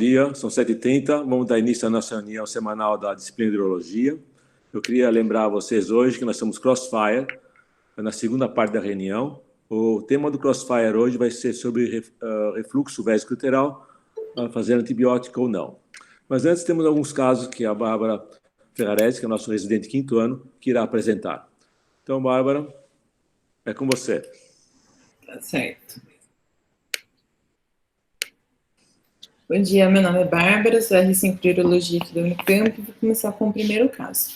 dia, são 7h30, vamos dar início à nossa reunião semanal da disciplina de urologia. Eu queria lembrar a vocês hoje que nós somos Crossfire, na segunda parte da reunião. O tema do Crossfire hoje vai ser sobre refluxo vesicouteral, fazer antibiótico ou não. Mas antes temos alguns casos que a Bárbara Ferrarese, que é nosso residente de 5º ano, que irá apresentar. Então, Bárbara, é com você. Tá certo. Bom dia, meu nome é Bárbara, sou R5 de Urologia aqui da Unicamp e vou começar com o primeiro caso.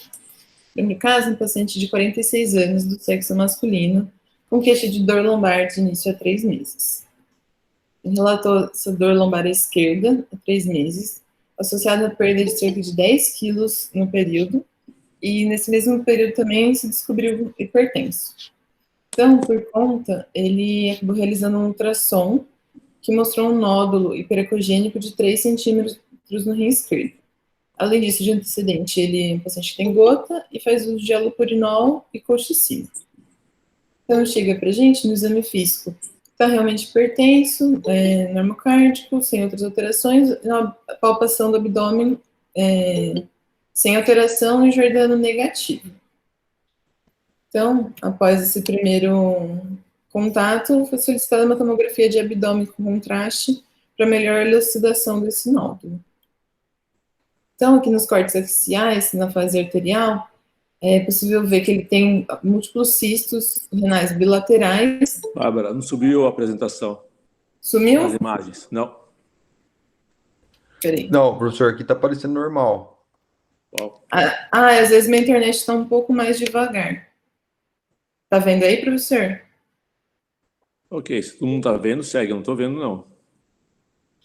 O primeiro caso é um paciente de 46 anos do sexo masculino, com queixa de dor lombar de início há 3 meses. Ele relatou essa dor lombar esquerda há 3 meses, associada à perda de cerca de 10 quilos no período, e nesse mesmo período também se descobriu hipertenso. Então, por conta, ele acabou realizando um ultrassom que mostrou um nódulo hiperecogênico de 3 centímetros no rim esquerdo. Além disso, de antecedente, ele é um paciente que tem gota e faz uso de allopurinol e colchicina. Então, chega pra gente no exame físico. Está realmente hipertenso, normocárdico, sem outras alterações, na palpação do abdômen sem alteração e jordano negativo. Então, após esse primeiro contato, foi solicitada uma tomografia de abdômen com contraste para melhor elucidação desse nódulo. Então, aqui nos cortes axiais, na fase arterial, é possível ver que ele tem múltiplos cistos renais bilaterais. Bárbara, não subiu a apresentação. Sumiu? As imagens, não. Peraí. Não, professor, aqui está aparecendo normal. Às vezes minha internet está um pouco mais devagar. Tá vendo aí, professor? Ok, se todo mundo está vendo, segue. Eu não estou vendo, não.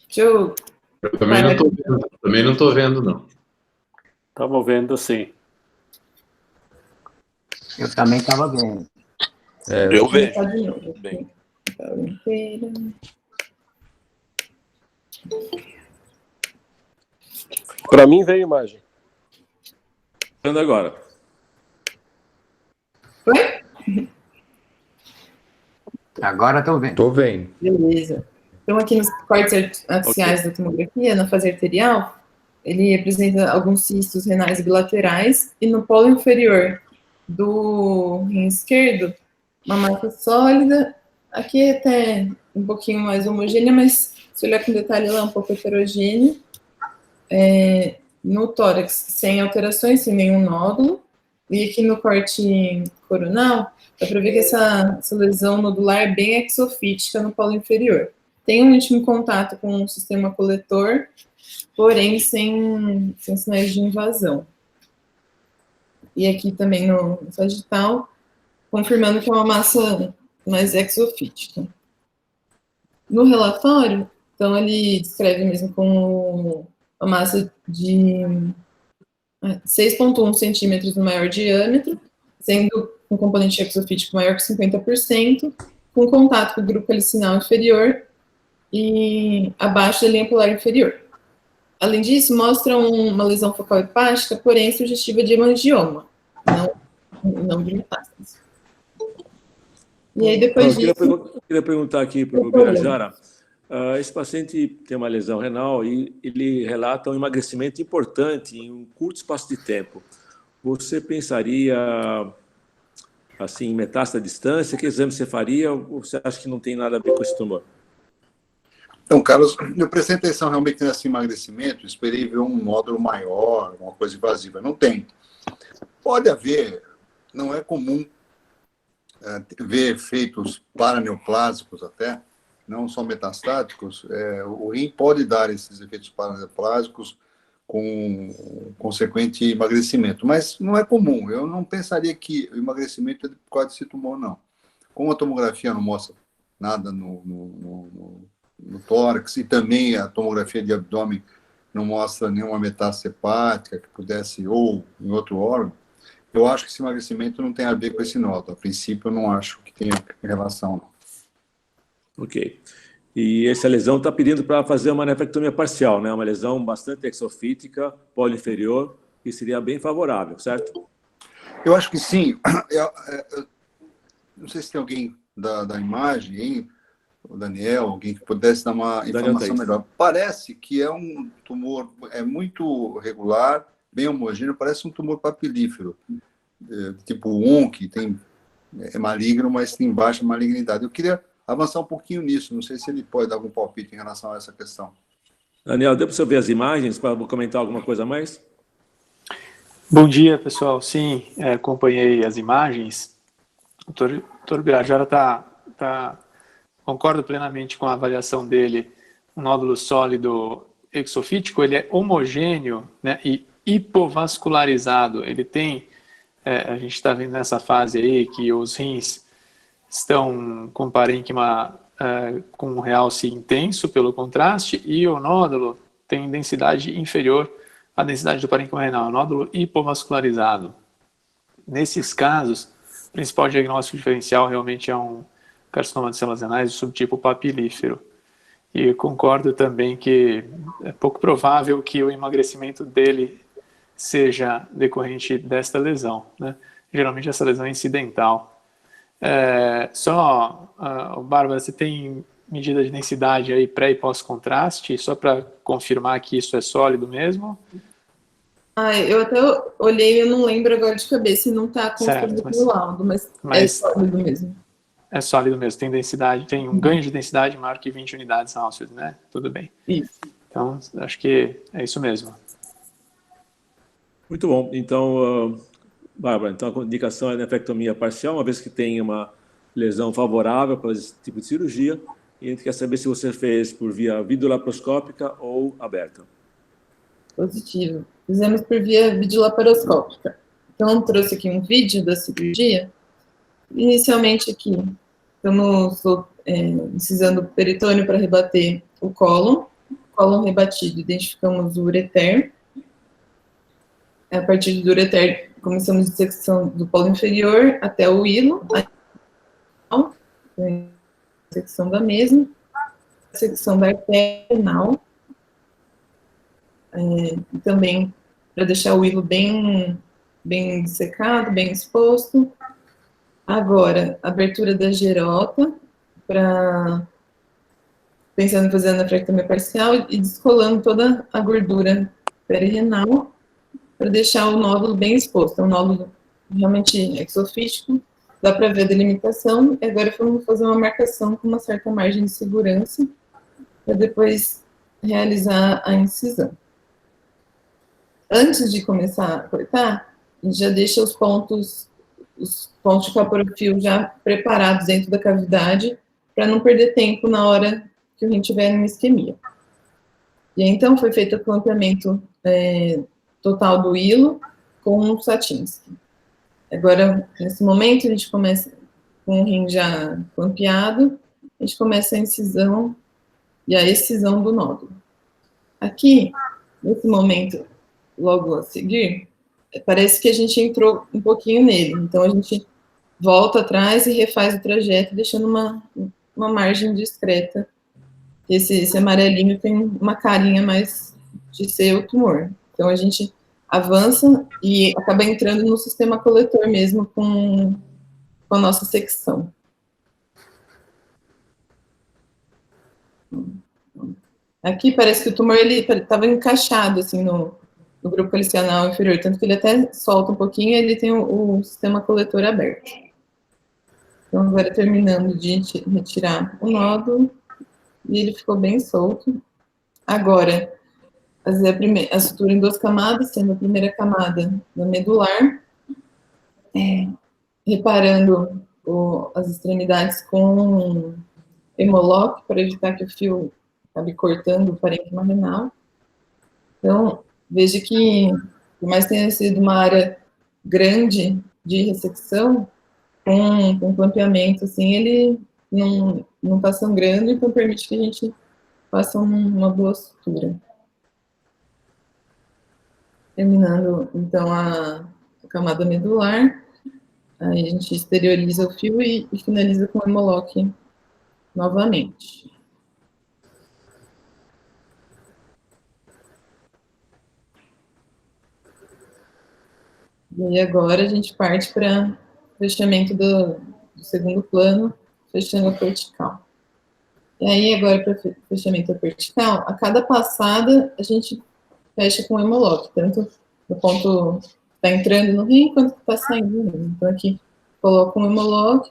Deixa eu... Eu também não estou vendo. Também não estou vendo, não. Estava vendo, sim. Eu também estava vendo. Eu vejo. Tá de novo. Bem. Para mim veio imagem. Vendo agora. Foi? Agora estou vendo. Estou vendo. Beleza. Então, aqui nos cortes axiais da tomografia, na fase arterial, ele apresenta alguns cistos renais bilaterais e no polo inferior do rim esquerdo, uma massa sólida, aqui até um pouquinho mais homogênea, mas se olhar com detalhe, ela é um pouco heterogênea. No tórax, sem alterações, sem nenhum nódulo. E aqui no corte coronal, dá para ver que essa lesão nodular é bem exofítica no polo inferior. Tem um íntimo contato com o sistema coletor, porém sem sinais de invasão. E aqui também no sagital, confirmando que é uma massa mais exofítica. No relatório, então ele descreve mesmo como uma massa de 6,1 centímetros no maior diâmetro, sendo um componente exofítico maior que 50%, com contato com o grupo helicinal inferior e abaixo da linha polar inferior. Além disso, mostra uma lesão focal hepática, porém sugestiva de hemangioma, não de metástase. E aí, depois disso... Eu queria perguntar aqui para o Birajara. Esse paciente tem uma lesão renal e ele relata um emagrecimento importante em um curto espaço de tempo. Você pensaria, assim, em metástase à distância? Que exame você faria ou você acha que não tem nada a ver com esse tumor? Então, Carlos, eu prestei atenção realmente nesse emagrecimento, esperei ver um nódulo maior, uma coisa invasiva. Não tem. Pode haver, não é comum ver efeitos paraneoplásicos até, não só metastáticos. O rim pode dar esses efeitos paraneoplásicos com consequente emagrecimento, mas não é comum. Eu não pensaria que o emagrecimento é por causa desse tumor, não. Como a tomografia não mostra nada no tórax e também a tomografia de abdômen não mostra nenhuma metástase hepática que pudesse, ou em outro órgão, eu acho que esse emagrecimento não tem a ver com esse nódulo. A princípio, eu não acho que tenha relação, não. Ok. E essa lesão está pedindo para fazer uma nefrectomia parcial, né? Uma lesão bastante exofítica, polo inferior, que seria bem favorável, certo? Eu acho que sim. Não sei se tem alguém da imagem, hein? o Daniel, alguém que pudesse dar uma informação melhor. Parece que é um tumor muito regular, bem homogêneo, parece um tumor papilífero, tipo 1, que é maligno, mas tem baixa malignidade. Eu queria avançar um pouquinho nisso, não sei se ele pode dar algum palpite em relação a essa questão. Daniel, deu para você ver as imagens para comentar alguma coisa a mais? Bom dia, pessoal. Sim, acompanhei as imagens. O doutor Birajara concordo plenamente com a avaliação dele. Um nódulo sólido exofítico, ele é homogêneo, né, e hipovascularizado. Ele tem, a gente está vendo nessa fase aí que os rins estão com parênquima com um realce intenso pelo contraste, e o nódulo tem densidade inferior à densidade do parênquima renal, nódulo hipovascularizado. Nesses casos, o principal diagnóstico diferencial realmente é um carcinoma de células renais do subtipo papilífero. E concordo também que é pouco provável que o emagrecimento dele seja decorrente desta lesão, né? Geralmente essa lesão é incidental. Bárbara, você tem medida de densidade aí pré e pós-contraste, só para confirmar que isso é sólido mesmo? Eu até olhei, eu não lembro agora de cabeça, e não está confirmado no laudo, mas é sólido mesmo. É sólido mesmo, tem densidade, tem um ganho de densidade maior que 20 unidades Celsius, né? Tudo bem. Isso. Então, acho que é isso mesmo. Muito bom. Então, Bárbara, então a indicação é nefrectomia parcial, uma vez que tem uma lesão favorável para esse tipo de cirurgia, e a gente quer saber se você fez por via videolaparoscópica ou aberta. Positivo. Fizemos por via videolaparoscópica. Então, trouxe aqui um vídeo da cirurgia. Inicialmente aqui, estamos incisando o peritônio para rebater o cólon rebatido, identificamos o ureter. A partir do ureter, começamos a dissecção do polo inferior até o hilo, a secção da mesma, a secção da artéria renal, e também para deixar o hilo bem dissecado, bem exposto. Agora, abertura da gerota, pensando em fazer a nefrectomia parcial e descolando toda a gordura perirenal para deixar o nódulo bem exposto. É um nódulo realmente exofítico, dá para ver a delimitação, e agora vamos fazer uma marcação com uma certa margem de segurança para depois realizar a incisão. Antes de começar a cortar, a gente já deixa os pontos de caporofil já preparados dentro da cavidade, para não perder tempo na hora que o rim tiver uma isquemia. E aí, então, foi feito o clampeamento total do hilo com o Satinsky. Agora, nesse momento, a gente começa com o rim já clampeado, a gente começa a incisão e a excisão do nódulo. Aqui, nesse momento, logo a seguir, parece que a gente entrou um pouquinho nele, então a gente volta atrás e refaz o trajeto, deixando uma margem discreta. Esse amarelinho tem uma carinha mais de ser o tumor. Então a gente avança e acaba entrando no sistema coletor mesmo com a nossa secção. Aqui parece que o tumor estava encaixado assim no grupo calicianal inferior, tanto que ele até solta um pouquinho e ele tem o sistema coletor aberto. Então, agora terminando de retirar o nódulo, e ele ficou bem solto. Agora, fazer a sutura em 2 camadas, sendo a primeira camada da medular, reparando as extremidades com hemolock, para evitar que o fio acabe cortando o parênquima renal. Então, veja que, por mais que tenha sido uma área grande de ressecção, com clampeamento, assim, ele não está sangrando, então permite que a gente faça uma boa sutura. Terminando, então, a camada medular, aí a gente exterioriza o fio e finaliza com o hemolock novamente. E aí agora a gente parte para fechamento do segundo plano, fechando a cortical. E aí, agora, para fechamento vertical, a cada passada, a gente fecha com o hemolock, tanto no ponto que está entrando no rim, quanto que está saindo do rim. Então, aqui, coloca um hemolock,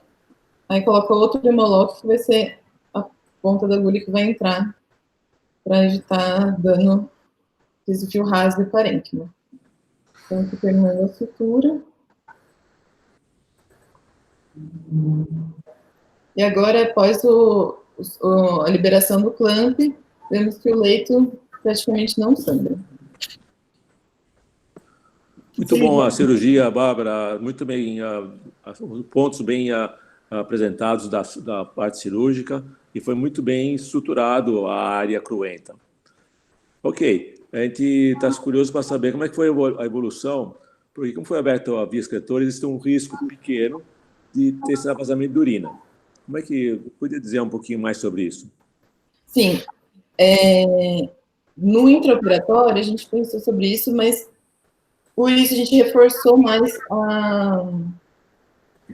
aí coloca outro hemolock, que vai ser a ponta da agulha que vai entrar para evitar dano desse fio rasgo e parênquima. Então, aqui terminando a sutura. E agora, após a liberação do clamp, vemos que o leito praticamente não sangra. Muito bom a cirurgia, Bárbara. Muito bem, pontos bem apresentados da parte cirúrgica e foi muito bem estruturado a área cruenta. Ok, a gente está curioso para saber como é que foi a evolução, porque como foi aberto a via excretora, existe um risco pequeno de ter esse vazamento de urina. Como é que podia dizer um pouquinho mais sobre isso? Sim, no intraoperatório a gente pensou sobre isso, mas por isso a gente reforçou mais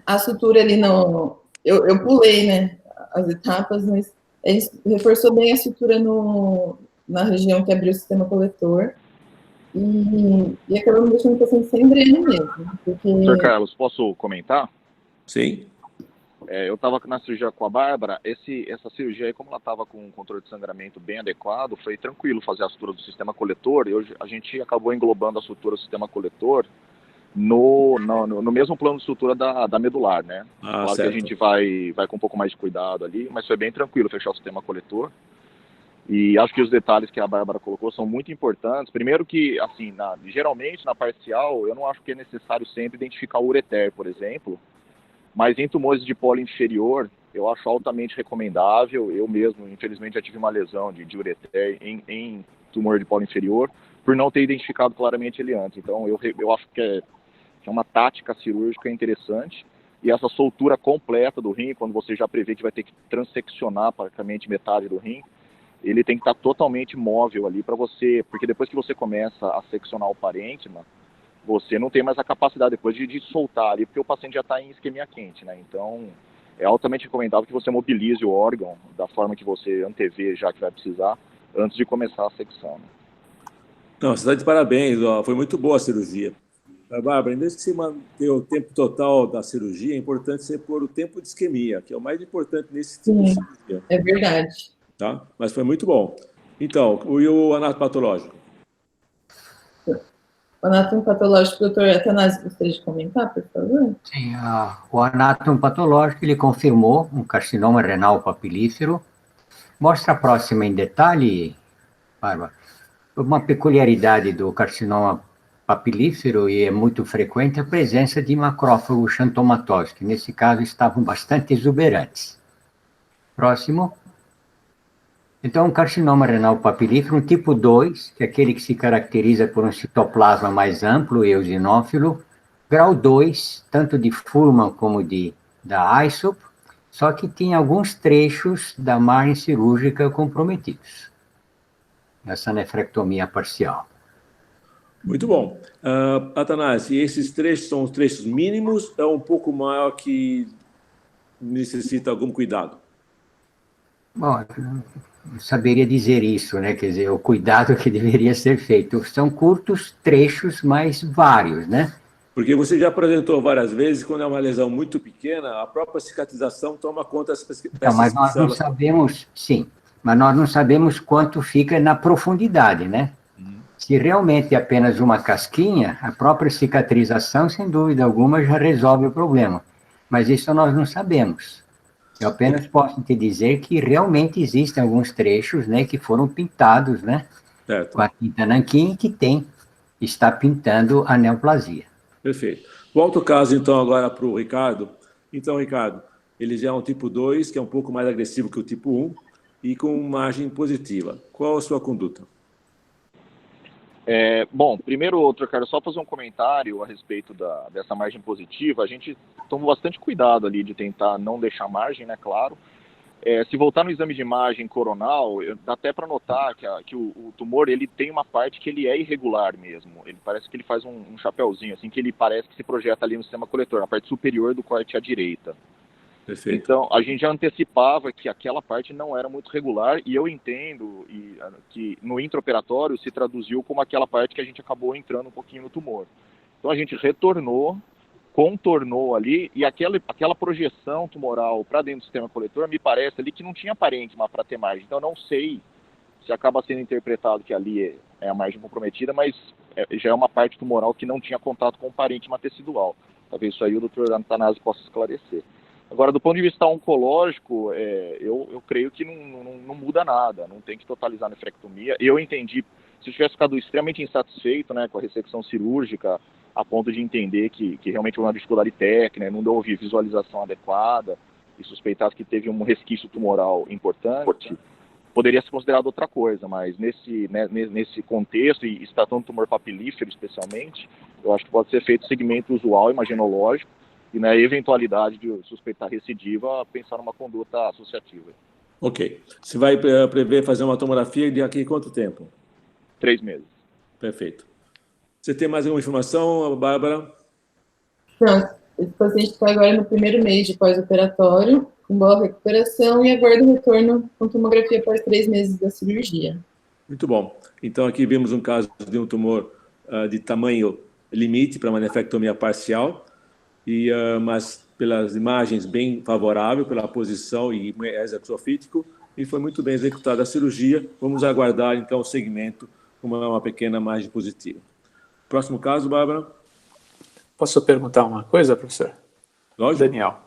a sutura ali no... Eu pulei, né, as etapas, mas a gente reforçou bem a sutura na região que abriu o sistema coletor e acabamos deixando o paciente sem dreno mesmo. Porque... Dr. Carlos, posso comentar? Sim. Eu estava na cirurgia com a Bárbara, essa cirurgia aí, como ela estava com um controle de sangramento bem adequado, foi tranquilo fazer a sutura do sistema coletor, e hoje a gente acabou englobando a sutura do sistema coletor no mesmo plano de sutura da medular, né? Claro certo. Que a gente vai com um pouco mais de cuidado ali, mas foi bem tranquilo fechar o sistema coletor. E acho que os detalhes que a Bárbara colocou são muito importantes. Primeiro que, assim, geralmente na parcial, eu não acho que é necessário sempre identificar o ureter, por exemplo, mas em tumores de polo inferior, eu acho altamente recomendável. Eu mesmo, infelizmente, já tive uma lesão de ureter em tumor de polo inferior, por não ter identificado claramente ele antes. Então, eu acho que é uma tática cirúrgica interessante. E essa soltura completa do rim, quando você já prevê que vai ter que transeccionar praticamente metade do rim, ele tem que estar totalmente móvel ali para você, porque depois que você começa a seccionar o parênquima, você não tem mais a capacidade depois de soltar ali, porque o paciente já está em isquemia quente, né? Então, é altamente recomendável que você mobilize o órgão da forma que você antevê já que vai precisar, antes de começar a secção. Né? Não, você está de parabéns, foi muito boa a cirurgia. Bárbara, em vez de você manter o tempo total da cirurgia, é importante você pôr o tempo de isquemia, que é o mais importante nesse tipo de cirurgia. É verdade. Tá? Mas foi muito bom. Então, e o anatopatológico? O anátomo patológico, doutor Atanásio, gostaria de comentar, por favor? Sim, o anátomo patológico, ele confirmou um carcinoma renal papilífero. Mostra próxima em detalhe, Bárbara, uma peculiaridade do carcinoma papilífero, e é muito frequente, a presença de macrófagos xantomatosos, que nesse caso estavam bastante exuberantes. Próximo. Então, um carcinoma renal papilífero, um tipo 2, que é aquele que se caracteriza por um citoplasma mais amplo e eosinófilo, grau 2, tanto de Fuhrmann como da ISOP, só que tinha alguns trechos da margem cirúrgica comprometidos, nessa nefrectomia parcial. Muito bom. Atanásio, esses trechos são os trechos mínimos ou um pouco maior que necessita algum cuidado? Bom, não saberia dizer isso, né? Quer dizer, o cuidado que deveria ser feito. São curtos trechos, mas vários, né? Porque você já apresentou várias vezes, quando é uma lesão muito pequena, a própria cicatrização toma conta das peças. Então, mas nós não sabemos, sim, mas nós não sabemos quanto fica na profundidade, né? Se realmente é apenas uma casquinha, a própria cicatrização, sem dúvida alguma, já resolve o problema. Mas isso nós não sabemos. Eu apenas posso te dizer que realmente existem alguns trechos, né, que foram pintados, né, certo, com a tinta nanquim, que está pintando a neoplasia. Perfeito. Volta o caso, então, agora para o Ricardo. Então, Ricardo, ele já é um tipo 2, que é um pouco mais agressivo que o tipo 1, e com margem positiva. Qual a sua conduta? Bom, primeiro, Dr. Carlos, só fazer um comentário a respeito dessa margem positiva. A gente toma bastante cuidado ali de tentar não deixar margem, né, claro. Se voltar no exame de imagem coronal, dá até para notar que o tumor ele tem uma parte que ele é irregular mesmo. Ele parece que ele faz um chapéuzinho, assim, que ele parece que se projeta ali no sistema coletor, na parte superior do corte à direita. Perfeito. Então, a gente já antecipava que aquela parte não era muito regular, e eu entendo que no intraoperatório se traduziu como aquela parte que a gente acabou entrando um pouquinho no tumor. Então, a gente retornou, contornou ali, e aquela projeção tumoral para dentro do sistema coletor, me parece ali que não tinha parênquima para ter margem. Então, eu não sei se acaba sendo interpretado que ali é a margem comprometida, mas já é uma parte tumoral que não tinha contato com o parênquima tecidual. Talvez isso aí o Dr. Attanasio possa esclarecer. Agora, do ponto de vista oncológico, eu creio que não muda nada, não tem que totalizar a nefrectomia. Eu entendi, se eu tivesse ficado extremamente insatisfeito, né, com a ressecção cirúrgica, a ponto de entender que realmente houve uma dificuldade técnica, não houve visualização adequada, e suspeitasse que teve um resquício tumoral importante, poderia ser considerado outra coisa, mas nesse contexto, e se tratando de tumor papilífero especialmente, eu acho que pode ser feito segmento usual imaginológico, e na eventualidade de suspeitar recidiva, pensar numa conduta associativa. Ok. Você vai prever fazer uma tomografia daqui a quanto tempo? 3 meses. Perfeito. Você tem mais alguma informação, Bárbara? Não, esse paciente está agora no primeiro mês de pós-operatório, com boa recuperação, e aguarda o retorno com tomografia após 3 meses da cirurgia. Muito bom. Então, aqui vemos um caso de um tumor de tamanho limite para uma nefrectomia parcial, mas pelas imagens bem favorável, pela posição e exoxofítico, e foi muito bem executada a cirurgia. Vamos aguardar, então, o segmento como uma pequena margem positiva. Próximo caso, Bárbara. Posso perguntar uma coisa, professor? Lógico. Daniel.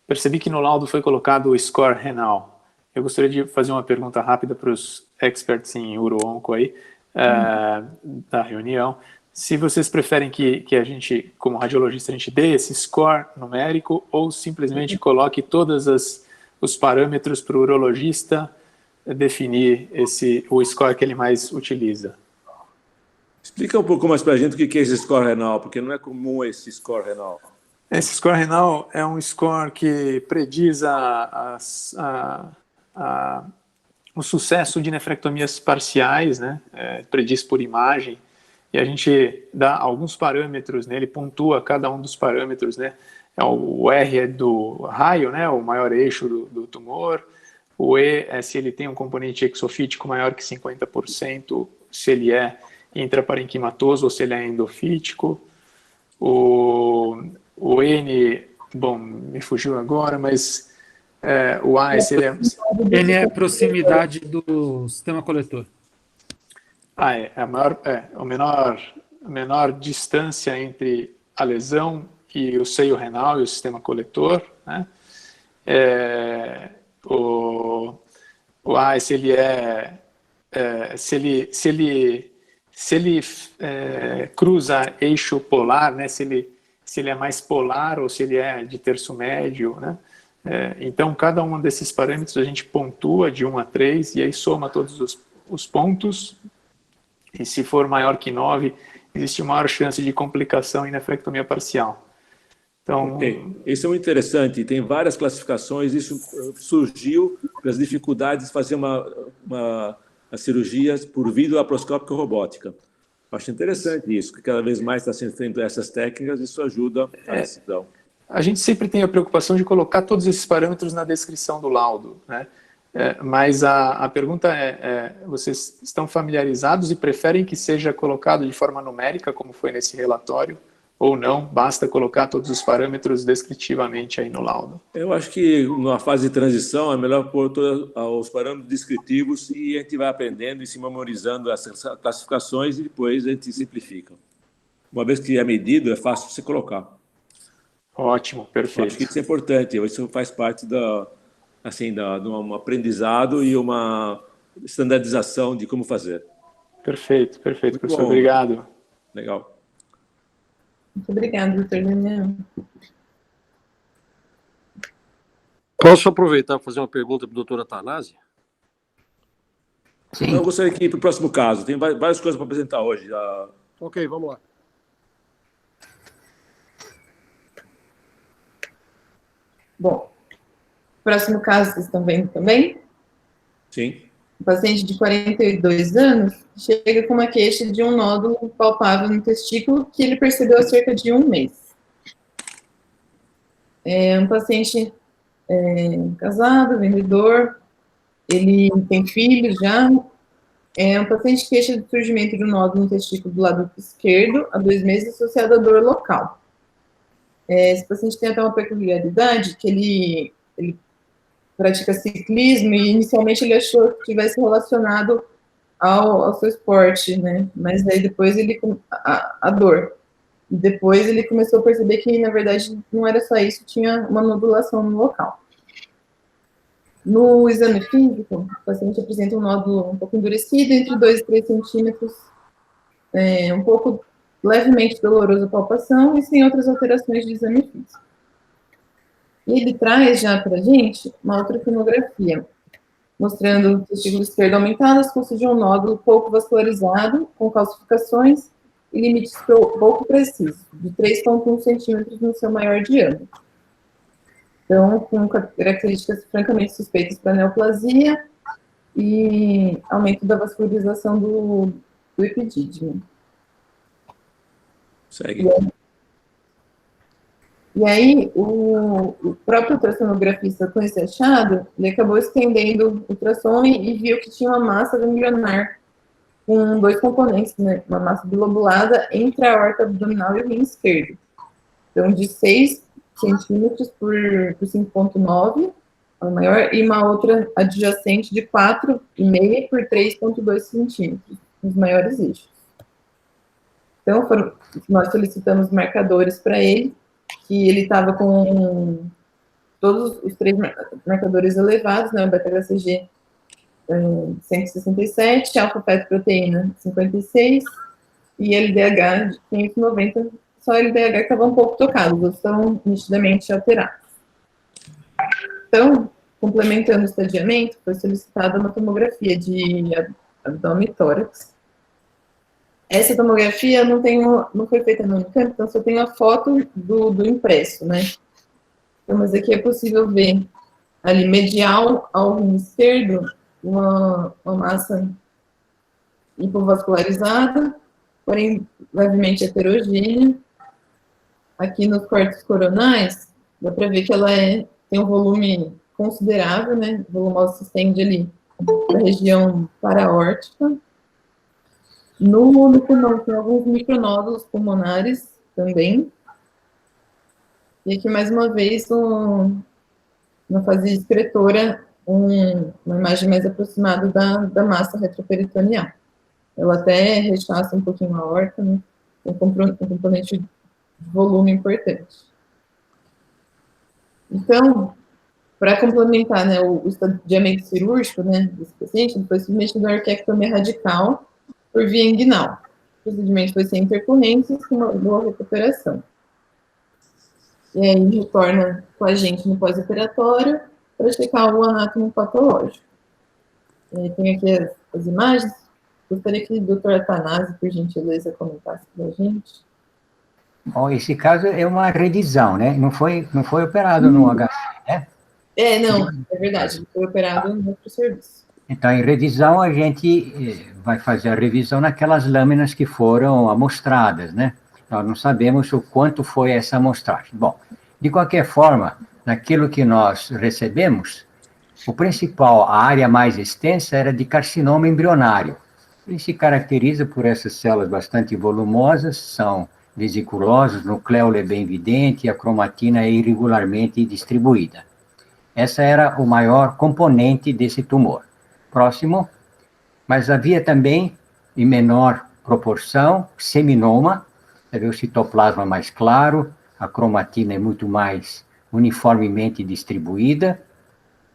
Percebi que no laudo foi colocado o score renal. Eu gostaria de fazer uma pergunta rápida para os experts em uro-onco aí, da reunião. Se vocês preferem que a gente, como radiologista, a gente dê esse score numérico ou simplesmente coloque todos os parâmetros para o urologista definir o score que ele mais utiliza. Explica um pouco mais para a gente o que é esse score renal, porque não é comum esse score renal. Esse score renal é um score que prediz o sucesso de nefrectomias parciais, né? Prediz por imagem, e a gente dá alguns parâmetros nele, pontua cada um dos parâmetros, né? O R é do raio, né? O maior eixo do tumor. O E é se ele tem um componente exofítico maior que 50%, se ele é intraparenquimatoso ou se ele é endofítico. O N, bom, me fugiu agora, mas o A é se ele é... N é proximidade do sistema coletor. A menor distância entre a lesão e o seio renal e o sistema coletor, né? O A é se ele se ele cruza eixo polar, né? Se ele é mais polar ou se ele é de terço médio, né? Então, cada um desses parâmetros a gente pontua de 1 a 3 e aí soma todos os pontos, e se for maior que 9, existe maior chance de complicação em nefrectomia parcial. Então, isso é muito interessante, tem várias classificações, isso surgiu pelas dificuldades de fazer as cirurgias por vídeo laparoscópica robótica. Acho interessante isso, que cada vez mais está sendo feito essas técnicas, isso ajuda a decisão. A gente sempre tem a preocupação de colocar todos esses parâmetros na descrição do laudo, né? Mas a pergunta vocês estão familiarizados e preferem que seja colocado de forma numérica, como foi nesse relatório, ou não, basta colocar todos os parâmetros descritivamente aí no laudo? Eu acho que na fase de transição é melhor pôr todos os parâmetros descritivos e a gente vai aprendendo e se memorizando essas classificações e depois a gente simplifica. Uma vez que é medido, é fácil você colocar. Ótimo, perfeito. Eu acho que isso é importante, isso faz parte de um aprendizado e uma standardização de como fazer. Perfeito, professor. Obrigado. Legal. Muito obrigada, doutor Daniel. Posso aproveitar para fazer uma pergunta para o doutor Attanasio? Sim. Eu gostaria de ir para o próximo caso. Tem várias coisas para apresentar hoje. Ok, vamos lá. Bom, próximo caso, vocês estão vendo também? Sim. Um paciente de 42 anos chega com uma queixa de um nódulo palpável no testículo que ele percebeu há cerca de 1 mês. É um paciente casado, vendedor, ele tem filhos já. É um paciente que queixa de surgimento de um nódulo no testículo do lado esquerdo há 2 meses associado à dor local. Esse paciente tem até uma peculiaridade que ele pratica ciclismo e inicialmente ele achou que tivesse relacionado ao seu esporte, né? Mas aí depois a dor. E depois ele começou a perceber que, na verdade, não era só isso, tinha uma nodulação no local. No exame físico, o paciente apresenta um nódulo um pouco endurecido, entre 2 e 3 centímetros, um pouco levemente doloroso a palpação e sem outras alterações de exame físico. E ele traz já para a gente uma outra tomografia, mostrando o testículo esquerdo aumentado, as custas de um nódulo pouco vascularizado, com calcificações e limites pouco precisos, de 3,1 centímetros no seu maior diâmetro. Então, com características francamente suspeitas para neoplasia e aumento da vascularização do epidídimo. Segue. E aí, o próprio ultrassonografista com esse achado, ele acabou estendendo o ultrassom e viu que tinha uma massa ganglionar com 2 componentes, né? Uma massa bilobulada entre a aorta abdominal e o rim esquerdo. Então, de 6 centímetros por 5,9, a maior, e uma outra adjacente de 4,5 por 3,2 centímetros, os maiores eixos. Então, nós solicitamos marcadores para ele, que ele estava com todos os 3 marcadores elevados, né, o beta-HCG 167, alfa-fetoproteína 56 e LDH de 590, só LDH que estava um pouco tocado, os outros estão nitidamente alterados. Então, complementando o estadiamento, foi solicitada uma tomografia de abdômen e tórax. Essa tomografia não foi feita no Unicamp, então só tem a foto do impresso, né? Então, mas aqui é possível ver ali medial ao rim esquerdo uma massa hipovascularizada, porém levemente heterogênea. Aqui nos cortes coronais, dá para ver que ela tem um volume considerável, né? O volume se estende ali para a região paraórtica. No pulmão tem alguns micronódulos pulmonares também. E aqui, mais uma vez, na fase excretora, uma imagem mais aproximada da massa retroperitoneal. Ela até rechaça um pouquinho a aorta, né? Tem um componente de volume importante. Então, para complementar, né, o estadiamento cirúrgico, né, desse paciente, ele foi submetido a orquiectomia radical por via inguinal. O procedimento foi sem intercorrências, com uma boa recuperação. E aí retorna com a gente no pós-operatório para checar o anátomo patológico. Tem aqui as imagens. Gostaria que o doutor Atanásio, por gentileza, comentasse para a gente. Bom, esse caso é uma revisão, né? Não foi operado no HC, né? Não, é verdade. Ele foi operado no outro serviço. Então, em revisão, a gente vai fazer a revisão naquelas lâminas que foram amostradas, né? Nós não sabemos o quanto foi essa amostragem. Bom, de qualquer forma, naquilo que nós recebemos, a área mais extensa era de carcinoma embrionário. Ele se caracteriza por essas células bastante volumosas, são vesiculosas, o nucleolo é bem evidente e a cromatina é irregularmente distribuída. Essa era o maior componente desse tumor. Próximo, mas havia também, em menor proporção, seminoma, você vê o citoplasma mais claro, a cromatina é muito mais uniformemente distribuída,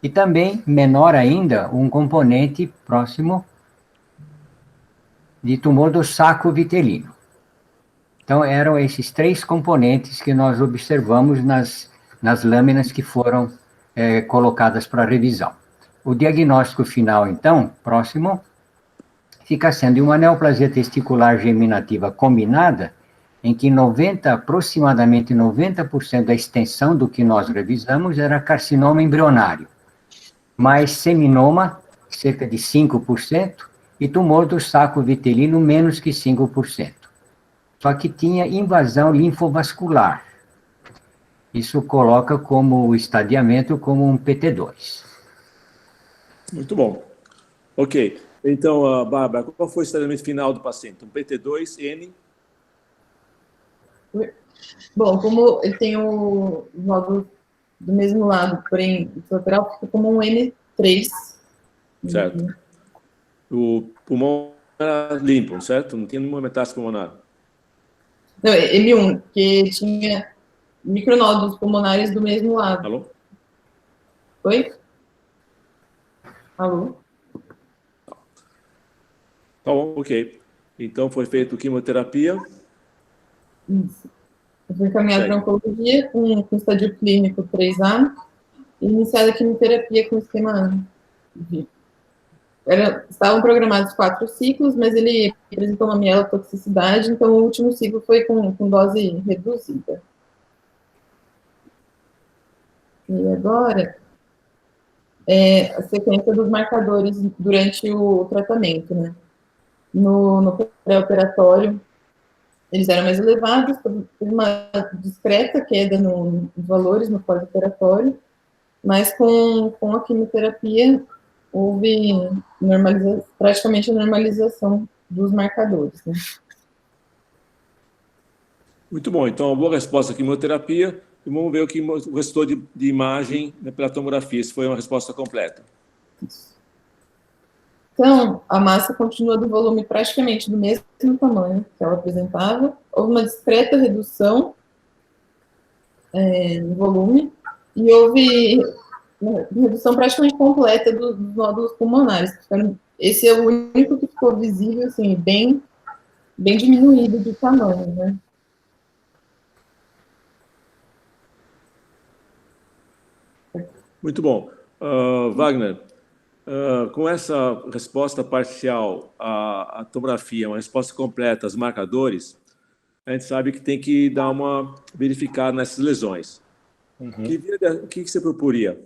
e também, menor ainda, um componente próximo de tumor do saco vitelino. Então, eram esses 3 componentes que nós observamos nas lâminas que foram colocadas para revisão. O diagnóstico final, então, próximo, fica sendo uma neoplasia testicular germinativa combinada, em que aproximadamente 90% da extensão do que nós revisamos era carcinoma embrionário, mais seminoma, cerca de 5%, e tumor do saco vitelino, menos que 5%. Só que tinha invasão linfovascular. Isso coloca como o estadiamento como um PT2. Muito bom. Ok. Então, Bárbara, qual foi o estadiamento final do paciente? Um PT2, N? Bom, como ele tem o nódulo do mesmo lado, porém, lateral, fica como um N3. Certo. O pulmão era limpo, certo? Não tinha nenhuma metástase pulmonar. Não, M1, que tinha micronódulos pulmonares do mesmo lado. Alô? Oi? Alô? Tá bom, ok. Então, foi feita quimioterapia. Isso. Eu fui encaminhado para oncologia com estadio clínico 3A e iniciada a quimioterapia com esquema V. Estavam programados 4 ciclos, mas ele apresentou uma mielotoxicidade, então o último ciclo foi com dose reduzida. E agora, a sequência dos marcadores durante o tratamento, né? No pré-operatório, eles eram mais elevados, teve uma discreta queda nos valores no pós-operatório, mas com a quimioterapia houve praticamente a normalização dos marcadores. Né? Muito bom. Então, boa resposta à quimioterapia. E vamos ver o que restou de imagem pela tomografia, se foi uma resposta completa. Então, a massa continua do volume praticamente do mesmo tamanho que ela apresentava. Houve uma discreta redução no volume e houve uma redução praticamente completa dos nódulos pulmonares. Esse é o único que ficou visível, assim, bem diminuído de tamanho, né? Muito bom. Wagner, com essa resposta parcial à tomografia, uma resposta completa aos marcadores, a gente sabe que tem que dar uma verificada nessas lesões. O que você proporia?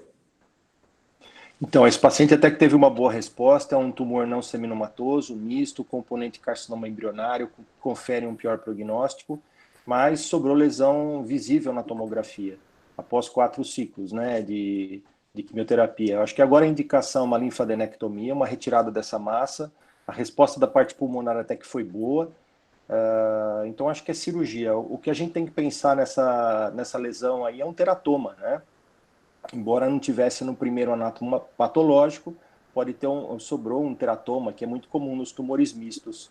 Então, esse paciente até que teve uma boa resposta, é um tumor não seminomatoso, misto, componente carcinoma embrionário, confere um pior prognóstico, mas sobrou lesão visível na tomografia, após 4 ciclos, né, de quimioterapia. Eu acho que agora a indicação é uma linfadenectomia, uma retirada dessa massa, a resposta da parte pulmonar até que foi boa, então acho que é cirurgia. O que a gente tem que pensar nessa lesão aí é um teratoma, né? Embora não tivesse no primeiro anátoma patológico, pode ter sobrou um teratoma, que é muito comum nos tumores mistos.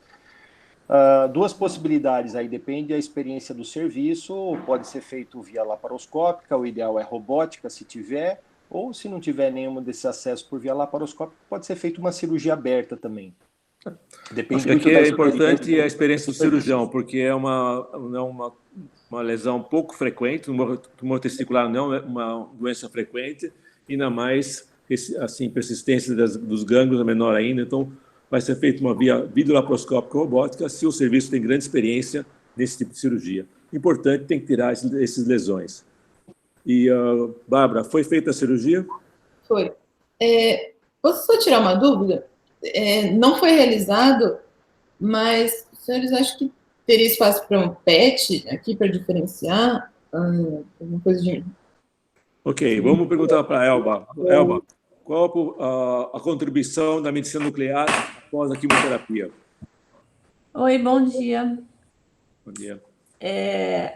2 possibilidades aí, depende da experiência do serviço, pode ser feito via laparoscópica, o ideal é robótica, se tiver, ou se não tiver nenhum desses acessos por via laparoscópica, pode ser feita uma cirurgia aberta também. Depende. Acho que aqui é importante a experiência do cirurgião, porque é uma lesão pouco frequente, um tumor testicular não é uma doença frequente, ainda mais assim, persistência dos gânglios é menor ainda, então vai ser feita uma via videolaparoscópica robótica se o serviço tem grande experiência nesse tipo de cirurgia. Importante, tem que tirar essas lesões. E, Bárbara, foi feita a cirurgia? Foi. Posso só tirar uma dúvida? Não foi realizado, mas os senhores acham que teria espaço para um PET aqui para diferenciar? Alguma coisa de... Ok, vamos perguntar para a Elba. Elba, qual a contribuição da medicina nuclear após a quimioterapia? Oi, bom dia. Bom dia.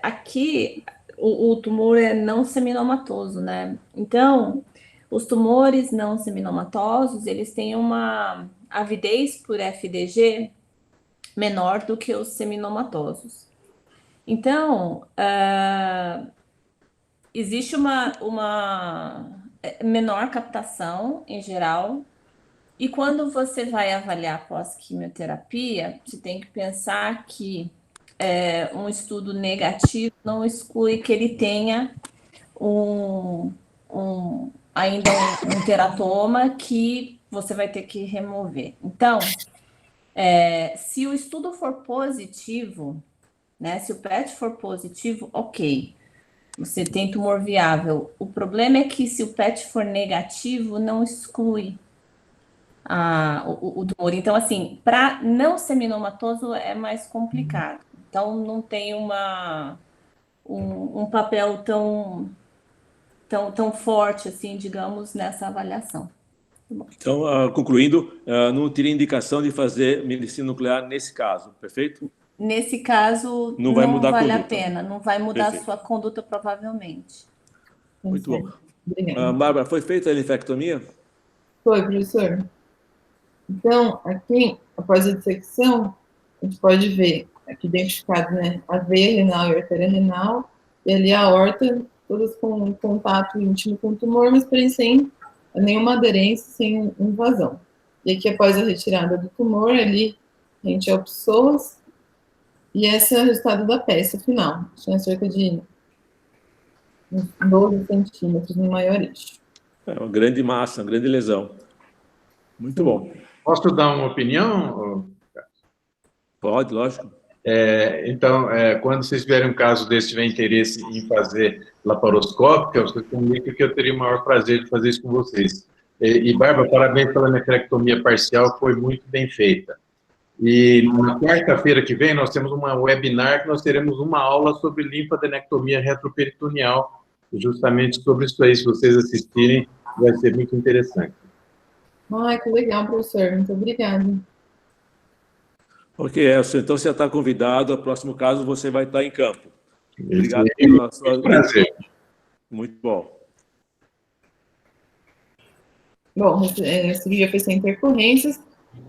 Aqui, o tumor é não seminomatoso, né? Então, os tumores não seminomatosos, eles têm uma avidez por FDG menor do que os seminomatosos. Então, existe uma menor captação em geral, e quando você vai avaliar pós-quimioterapia, você tem que pensar que um estudo negativo não exclui que ele tenha ainda um teratoma que você vai ter que remover. Então, se o estudo for positivo, né, se o PET for positivo, ok, você tem tumor viável. O problema é que se o PET for negativo, não exclui o tumor. Então, assim, para não seminomatoso é mais complicado. Então, não tem uma um papel tão forte, assim, digamos, nessa avaliação. Então, concluindo, não teria indicação de fazer medicina nuclear nesse caso, perfeito? Nesse caso, Não vai mudar a vale a conduta. pena, não vai mudar Perfeito. a sua conduta, provavelmente. Muito bom. Obrigada. Bárbara, foi feita a linfectomia? Foi, professor. Então, aqui, após a dissecção, a gente pode ver aqui identificado, né, a veia renal e a artéria renal, e ali a aorta, todas com contato íntimo com o tumor, mas porém sem nenhuma aderência, sem invasão. E aqui, após a retirada do tumor, ali, a gente é o psoas, e esse é o resultado da peça final. Tinha cerca de uns 12 centímetros no maior eixo. É uma grande massa, uma grande lesão. Muito bom. Posso dar uma opinião? Pode, lógico. Então, quando vocês tiverem um caso desse, tiver interesse em fazer laparoscópica, vocês comunicam que eu teria o maior prazer de fazer isso com vocês. E Bárbara, parabéns pela nefrectomia parcial, foi muito bem feita. E na quarta-feira que vem, nós temos uma webinar que nós teremos uma aula sobre linfadenectomia retroperitoneal, justamente sobre isso aí. Se vocês assistirem, vai ser muito interessante. Ai, que legal, professor. Muito obrigada. Ok, Elcio, então você já está convidado. No próximo caso, você vai estar em campo. Obrigado pela sua... Prazer. Muito bom. Bom, a cirurgia foi sem intercorrências.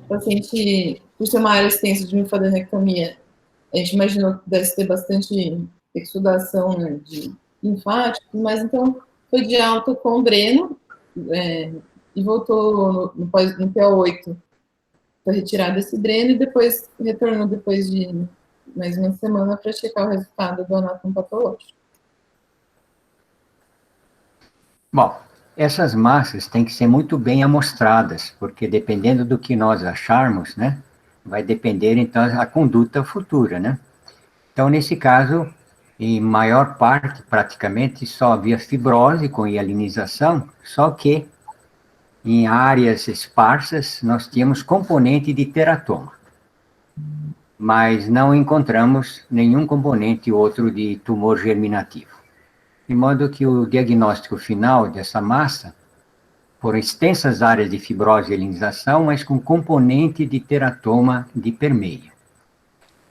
O paciente, por ser uma área extensa de linfadenectomia, a gente imaginou que pudesse ter bastante exudação, né, de linfático, mas então foi de alta com o Breno, e voltou no PO8 para retirar desse dreno, e depois retornou depois de mais uma semana para checar o resultado do anátomo patológico. Bom, essas massas têm que ser muito bem amostradas, porque dependendo do que nós acharmos, né, vai depender, então, a conduta futura, né? Então, nesse caso, em maior parte, praticamente, só havia fibrose com hialinização, só que em áreas esparsas nós tínhamos componente de teratoma, mas não encontramos nenhum componente outro de tumor germinativo. De modo que o diagnóstico final dessa massa foram extensas áreas de fibrose e hialinização, mas com componente de teratoma de permeio.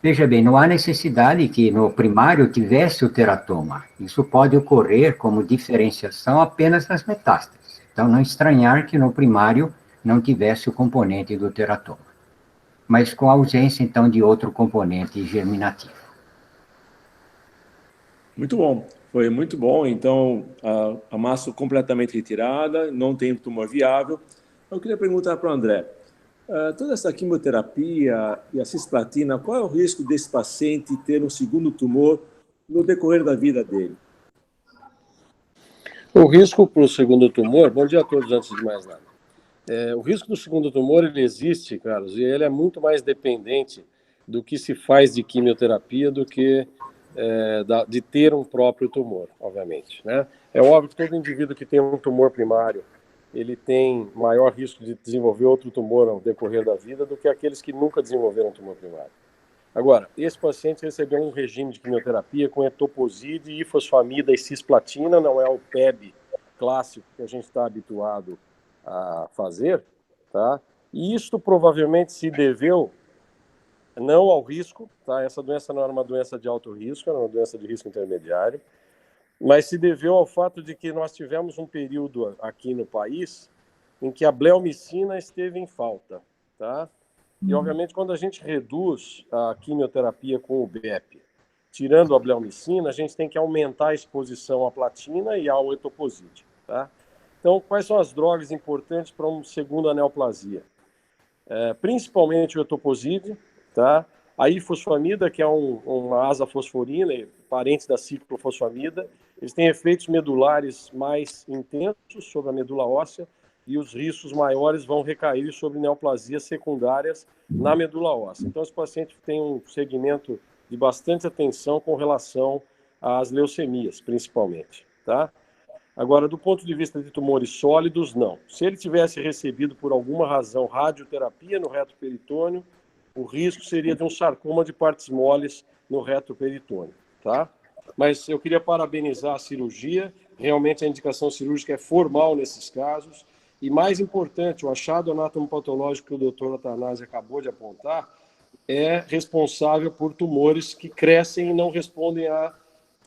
Veja bem, não há necessidade que no primário tivesse o teratoma. Isso pode ocorrer como diferenciação apenas nas metástases. Então, não estranhar que no primário não tivesse o componente do teratoma, mas com ausência, então, de outro componente germinativo. Muito bom. Foi muito bom. Então, a massa completamente retirada, não tem tumor viável. Eu queria perguntar para o André, toda essa quimioterapia e a cisplatina, qual é o risco desse paciente ter um segundo tumor no decorrer da vida dele? O risco para o segundo tumor, bom dia a todos antes de mais nada. O risco do segundo tumor, ele existe, Carlos, e ele é muito mais dependente do que se faz de quimioterapia do que de ter um próprio tumor, obviamente, né? É óbvio que todo indivíduo que tem um tumor primário, ele tem maior risco de desenvolver outro tumor ao decorrer da vida do que aqueles que nunca desenvolveram tumor primário. Agora, esse paciente recebeu um regime de quimioterapia com etoposide, ifosfamida e cisplatina, não é o PEB clássico que a gente está habituado a fazer, tá? E isto provavelmente se deveu não ao risco, tá? Essa doença não era uma doença de alto risco, era uma doença de risco intermediário, mas se deveu ao fato de que nós tivemos um período aqui no país em que a bleomicina esteve em falta, tá? E, obviamente, quando a gente reduz a quimioterapia com o BEP, tirando a bleomicina, a gente tem que aumentar a exposição à platina e ao etoposide, tá? Então, quais são as drogas importantes para uma segunda neoplasia? Principalmente o etoposide, tá? A ifosfamida, que é uma azafosforina, parente da ciclofosfamida, eles têm efeitos medulares mais intensos sobre a medula óssea, e os riscos maiores vão recair sobre neoplasias secundárias na medula óssea. Então, esse paciente tem um segmento de bastante atenção com relação às leucemias, principalmente, tá? Agora, do ponto de vista de tumores sólidos, não. Se ele tivesse recebido, por alguma razão, radioterapia no reto peritônio, o risco seria de um sarcoma de partes moles no reto peritônio, tá? Mas eu queria parabenizar a cirurgia. Realmente a indicação cirúrgica é formal nesses casos. E mais importante, o achado anatomopatológico que o doutor Athanasi acabou de apontar é responsável por tumores que crescem e não respondem à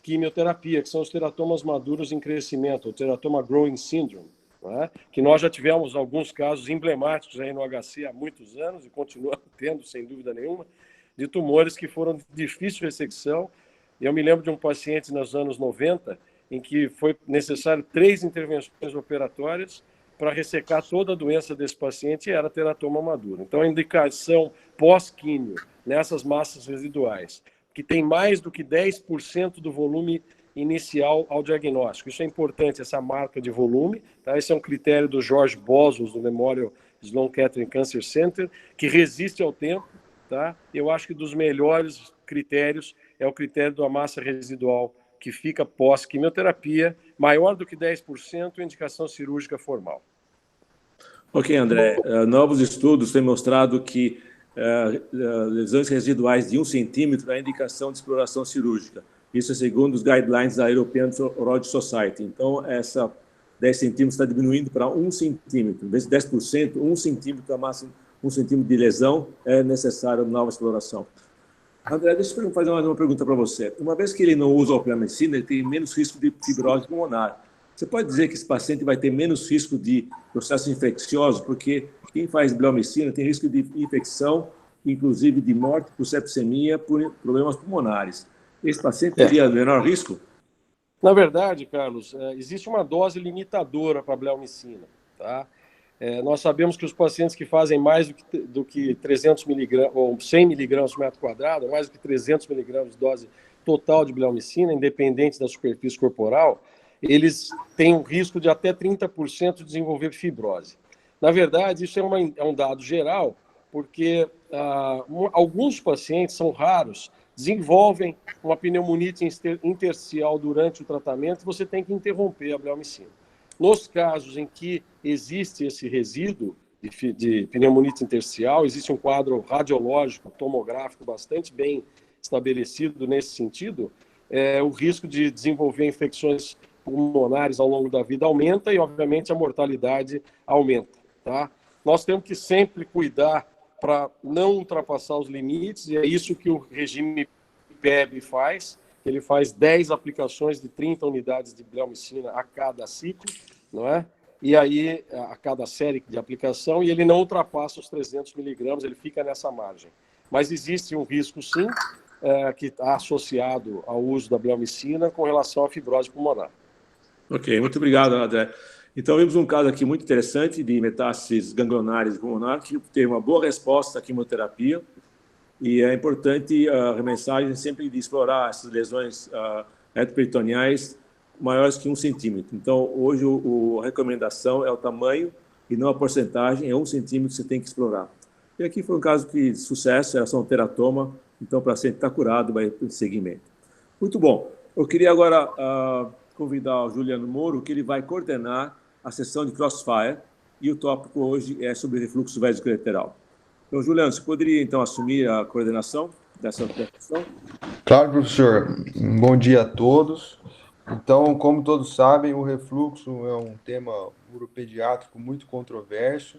quimioterapia, que são os teratomas maduros em crescimento, o teratoma growing syndrome, né? Que nós já tivemos alguns casos emblemáticos aí no HC há muitos anos e continuamos tendo, sem dúvida nenhuma, de tumores que foram de difícil ressecção. Eu me lembro de um paciente nos anos 90 em que foi necessário 3 intervenções operatórias para ressecar toda a doença desse paciente, e era teratoma maduro. Então, a indicação pós-químio nessas massas residuais, que tem mais do que 10% do volume inicial ao diagnóstico. Isso é importante, essa marca de volume. Tá? Esse é um critério do George Boswell, do Memorial Sloan Kettering Cancer Center, que resiste ao tempo. Tá? Eu acho que dos melhores critérios é o critério da massa residual que fica pós-quimioterapia, maior do que 10%, indicação cirúrgica formal. Ok, André. Novos estudos têm mostrado que lesões residuais de 1 centímetro é indicação de exploração cirúrgica. Isso é segundo os guidelines da European Urology Society. Então, essa 10 centímetros está diminuindo para 1 centímetro. Em vez de 10%, 1 centímetro, a massa, 1 centímetro de lesão é necessária nova exploração. André, deixa eu fazer uma pergunta para você. Uma vez que ele não usa a bleomicina, ele tem menos risco de fibrose pulmonar. Você pode dizer que esse paciente vai ter menos risco de processo infeccioso, porque quem faz bleomicina tem risco de infecção, inclusive de morte por sepsemia, por problemas pulmonares. Esse paciente teria menor risco? Na verdade, Carlos, existe uma dose limitadora para a bleomicina, tá? Nós sabemos que os pacientes que fazem mais do que 300 mg ou 100 mg por metro quadrado, mais do que 300 mg de dose total de bleomicina, independente da superfície corporal, eles têm um risco de até 30% de desenvolver fibrose. Na verdade, isso é um dado geral, porque alguns pacientes, são raros, desenvolvem uma pneumonite intersticial durante o tratamento, você tem que interromper a bleomicina. Nos casos em que existe esse resíduo de pneumonite intersticial, existe um quadro radiológico, tomográfico bastante bem estabelecido nesse sentido, o risco de desenvolver infecções pulmonares ao longo da vida aumenta e, obviamente, a mortalidade aumenta. Tá? Nós temos que sempre cuidar para não ultrapassar os limites, e é isso que o regime PEB faz. Ele faz 10 aplicações de 30 unidades de bleomicina a cada ciclo, não é? E aí, a cada série de aplicação, e ele não ultrapassa os 300 miligramas, ele fica nessa margem. Mas existe um risco, sim, que está associado ao uso da bleomicina com relação à fibrose pulmonar. Ok, muito obrigado, André. Então, vimos um caso aqui muito interessante de metástases ganglionares pulmonar, que teve uma boa resposta à quimioterapia. E é importante a mensagem sempre de explorar essas lesões retroperitoneais maiores que 1 centímetro. Então, hoje, a recomendação é o tamanho e não a porcentagem, é 1 centímetro que você tem que explorar. E aqui foi um caso de sucesso, era só um teratoma, então o paciente está curado, vai para o seguimento. Muito bom. Eu queria agora convidar o Juliano Moro, que ele vai coordenar a sessão de Crossfire, e o tópico hoje é sobre refluxo vesicolateral. Então, Juliano, você poderia, então, assumir a coordenação dessa sessão? Claro, professor. Bom dia a todos. Então, como todos sabem, o refluxo é um tema uropediátrico muito controverso.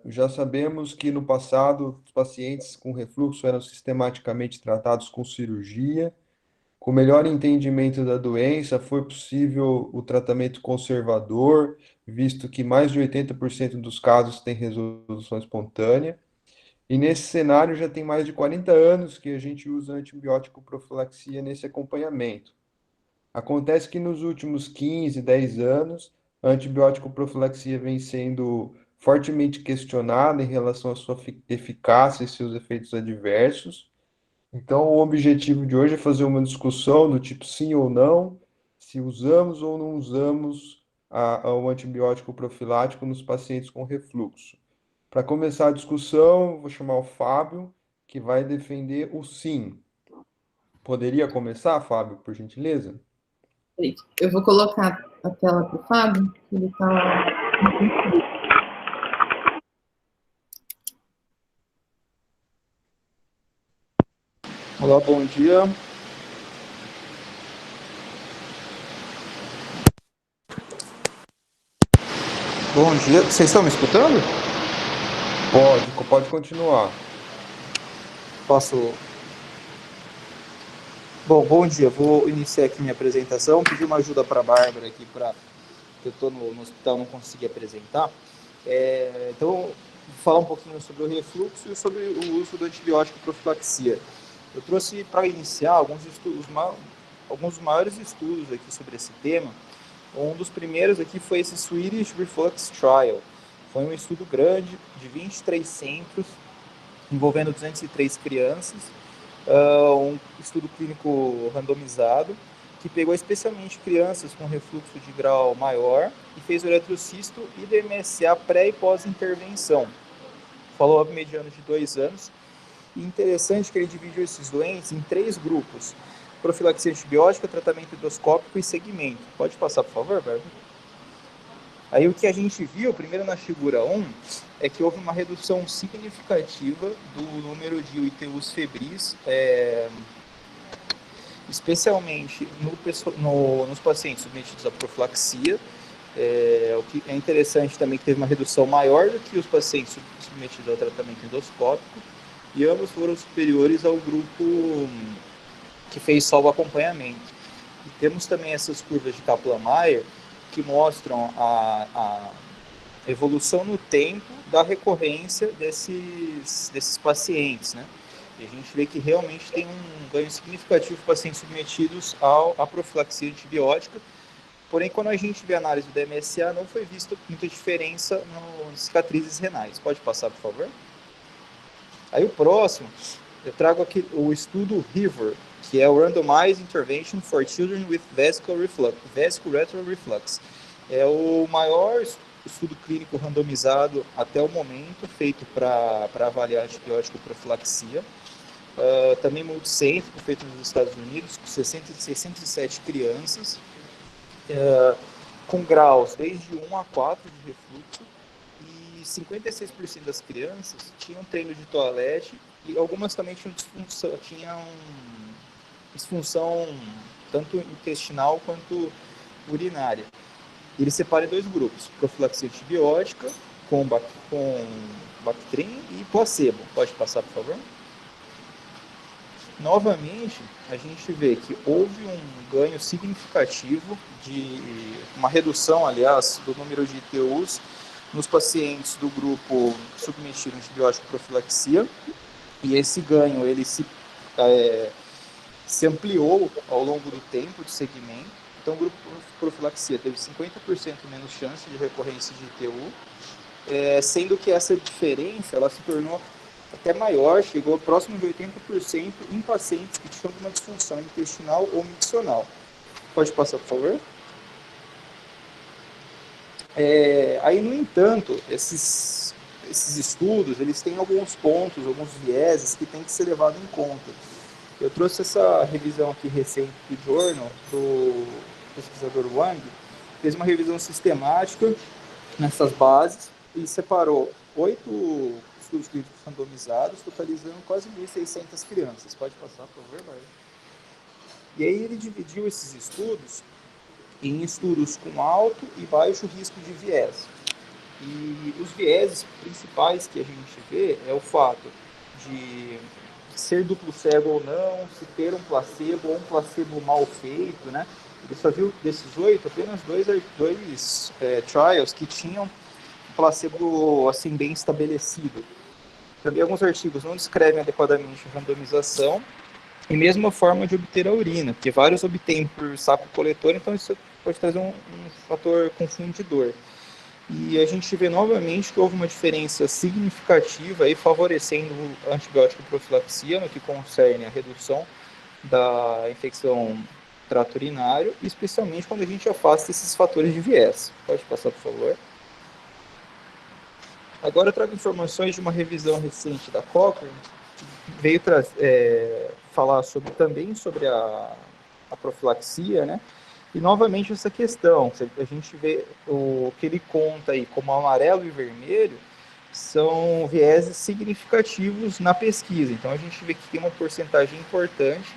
Já sabemos que, no passado, os pacientes com refluxo eram sistematicamente tratados com cirurgia. Com melhor entendimento da doença, foi possível o tratamento conservador, visto que mais de 80% dos casos têm resolução espontânea. E nesse cenário já tem mais de 40 anos que a gente usa antibiótico profilaxia nesse acompanhamento. Acontece que nos últimos 15, 10 anos, a antibiótico profilaxia vem sendo fortemente questionada em relação à sua eficácia e seus efeitos adversos. Então, o objetivo de hoje é fazer uma discussão do tipo sim ou não, se usamos ou não usamos o antibiótico profilático nos pacientes com refluxo. Para começar a discussão, vou chamar o Fábio, que vai defender o sim. Poderia começar, Fábio, por gentileza? Eu vou colocar a tela para o Fábio, que ele está... Olá, bom dia. Bom dia. Vocês estão me escutando? Pode continuar. Posso? Bom dia. Vou iniciar aqui minha apresentação. Pedir uma ajuda para a Bárbara aqui, eu estou no hospital, não consegui apresentar. Então, vou falar um pouquinho sobre o refluxo e sobre o uso do antibiótico profilaxia. Eu trouxe para iniciar alguns dos maiores estudos aqui sobre esse tema. Um dos primeiros aqui foi esse Swedish Reflux Trial. Foi um estudo grande de 23 centros, envolvendo 203 crianças, um estudo clínico randomizado, que pegou especialmente crianças com refluxo de grau maior e fez o eletrocisto e DMSA pré e pós-intervenção. Follow-up mediano de 2 anos. E interessante que ele dividiu esses doentes em 3 grupos: profilaxia antibiótica, tratamento endoscópico e segmento. Pode passar, por favor, Bárbara? Aí o que a gente viu, primeiro na figura 1, é que houve uma redução significativa do número de ITUs febris, especialmente nos pacientes submetidos à profilaxia. O que é interessante também que teve uma redução maior do que os pacientes submetidos ao tratamento endoscópico, e ambos foram superiores ao grupo que fez só o acompanhamento. E temos também essas curvas de Kaplan-Meier que mostram a evolução no tempo da recorrência desses pacientes, né? E a gente vê que realmente tem um ganho significativo de pacientes submetidos à profilaxia antibiótica. Porém, quando a gente vê a análise do DMSA, não foi vista muita diferença nas cicatrizes renais. Pode passar, por favor? Aí o próximo, eu trago aqui o estudo RIVER, que é o Randomized Intervention for Children with Vesicoretral Reflux. É o maior estudo clínico randomizado até o momento, feito para avaliar antibiótico profilaxia. Também multicêntrico, feito nos Estados Unidos, com 607 crianças, com graus desde 1 a 4 de refluxo, e 56% das crianças tinham treino de toalete, e algumas também tinham disfunção tanto intestinal quanto urinária. Ele separa em 2 grupos: profilaxia antibiótica com Bactrim e placebo. Pode passar, por favor? Novamente, a gente vê que houve um ganho significativo, uma redução, aliás, do número de ITUs nos pacientes do grupo submetido a antibiótico profilaxia, e esse ganho ele se ampliou ao longo do tempo de segmento. Então, o grupo profilaxia teve 50% menos chance de recorrência de ITU, sendo que essa diferença ela se tornou até maior, chegou próximo de 80% em pacientes que tinham uma disfunção intestinal ou miccional. Pode passar, por favor? Aí, no entanto, esses estudos eles têm alguns pontos, alguns vieses que têm que ser levados em conta. Eu trouxe essa revisão aqui recente do Journal, do pesquisador Wang, fez uma revisão sistemática nessas bases e separou 8 estudos clínicos randomizados, totalizando quase 1.600 crianças. Pode passar, por favor, Bárbara? E aí ele dividiu esses estudos em estudos com alto e baixo risco de viés. E os vieses principais que a gente vê é o fato de ser duplo cego ou não, se ter um placebo ou um placebo mal feito, né? Ele só viu desses 8, apenas dois trials que tinham um placebo assim bem estabelecido. Também alguns artigos não descrevem adequadamente a randomização e mesmo a forma de obter a urina, porque vários obtêm por saco coletor, então isso pode trazer um fator confundidor. E a gente vê novamente que houve uma diferença significativa aí, favorecendo a antibiótico profilaxia no que concerne a redução da infecção trato urinário, especialmente quando a gente afasta esses fatores de viés. Pode passar, por favor? Agora eu trago informações de uma revisão recente da Cochrane, que veio falar também sobre a profilaxia, né? E novamente essa questão, a gente vê o que ele conta aí como amarelo e vermelho, são vieses significativos na pesquisa. Então a gente vê que tem uma porcentagem importante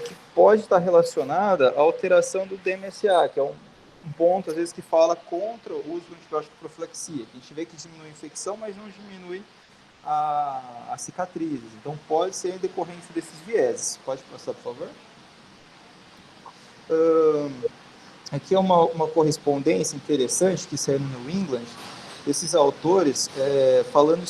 que pode estar relacionada à alteração do DMSA, que é ponto, às vezes, que fala contra o uso do antibiótico de profilaxia. A gente vê que diminui a infecção, mas não diminui as cicatrizes. Então, pode ser em decorrência desses vieses. Pode passar, por favor? Aqui é uma correspondência interessante que saiu no New England, esses autores falando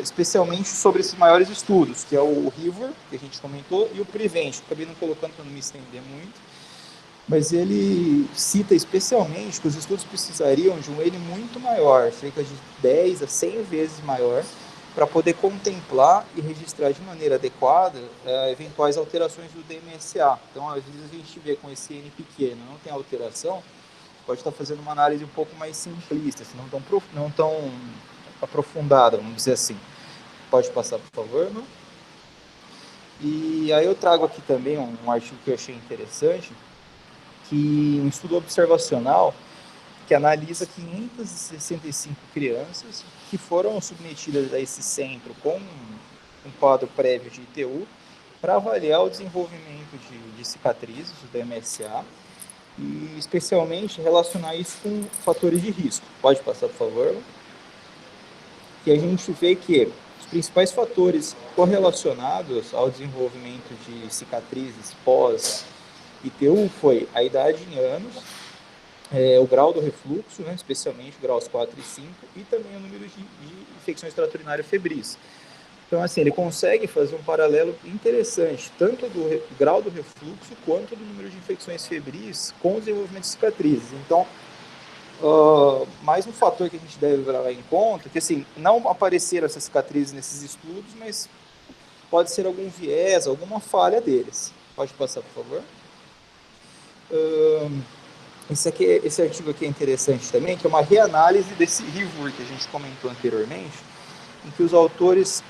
especialmente sobre esses maiores estudos, que é o RIVER, que a gente comentou, e o PREVENT. Acabei não colocando para não me estender muito, mas ele cita especialmente que os estudos precisariam de um N muito maior, cerca de 10 a 100 vezes maior, para poder contemplar e registrar de maneira adequada eventuais alterações do DMSA. Então, às vezes a gente vê com esse N pequeno, não tem alteração, pode estar fazendo uma análise um pouco mais simplista, não tão aprofundada, vamos dizer assim. Pode passar, por favor, não? E aí eu trago aqui também um artigo que eu achei interessante, que um estudo observacional que analisa 565 crianças que foram submetidas a esse centro com um quadro prévio de ITU para avaliar o desenvolvimento de cicatrizes, do DMSA, e especialmente relacionar isso com fatores de risco. Pode passar, por favor? E a gente vê que os principais fatores correlacionados ao desenvolvimento de cicatrizes pós-ITU foi a idade em anos, o grau do refluxo, né, especialmente graus 4 e 5, e também o número de infecções extraurinárias febris. Então, assim, ele consegue fazer um paralelo interessante, tanto do grau do refluxo, quanto do número de infecções febris com o desenvolvimento de cicatrizes. Então, mais um fator que a gente deve levar em conta, que, assim, não apareceram essas cicatrizes nesses estudos, mas pode ser algum viés, alguma falha deles. Pode passar, por favor? Esse artigo aqui é interessante também, que é uma reanálise desse RIVER que a gente comentou anteriormente, em que os autores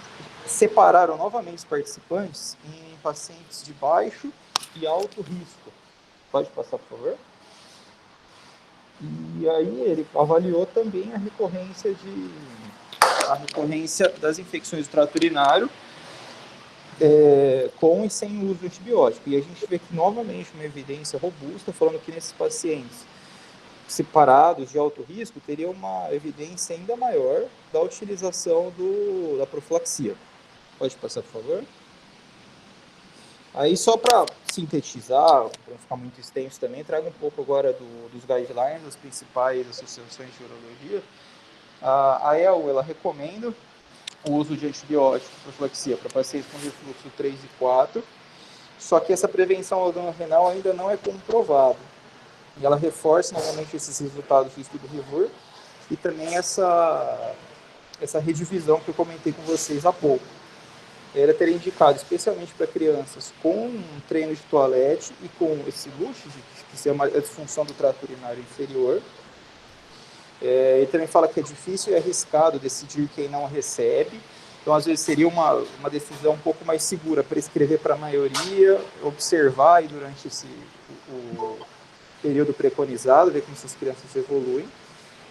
separaram novamente os participantes em pacientes de baixo e alto risco. Pode passar, por favor? E aí ele avaliou também a recorrência das infecções do trato urinário com e sem uso de antibiótico. E a gente vê que, novamente, uma evidência robusta, falando que nesses pacientes separados de alto risco, teria uma evidência ainda maior da utilização da profilaxia. Pode passar, por favor? Aí, só para sintetizar, para não ficar muito extenso também, trago um pouco agora dos guidelines das principais associações de urologia. A ELO, ela recomenda o uso de antibiótico profilaxia para pacientes com refluxo 3 e 4, só que essa prevenção renal ainda não é comprovada. E ela reforça novamente esses resultados do estudo RIVER e também essa redivisão que eu comentei com vocês há pouco. Ela teria indicado especialmente para crianças com um treino de toalete e com esse luxo, que é uma disfunção do trato urinário inferior. Ele também fala que é difícil e arriscado decidir quem não recebe. Então, às vezes, seria uma decisão um pouco mais segura prescrever para a maioria, observar aí durante o período preconizado, ver como essas crianças evoluem.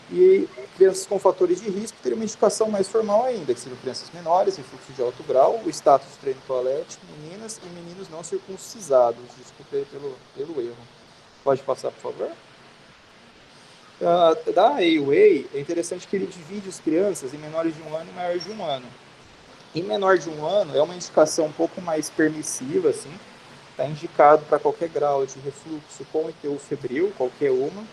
E crianças com fatores de risco teriam uma indicação mais formal ainda, que seriam crianças menores, refluxo de alto grau, o status de treino toalete, meninas e meninos não circuncisados. Desculpe pelo erro. Pode passar, por favor? Da AUA, é interessante que ele divide as crianças em menores de 1 ano e maiores de 1 ano. Em menor de 1 ano, é uma indicação um pouco mais permissiva, assim, está indicado para qualquer grau de refluxo com ITU febril, qualquer uma,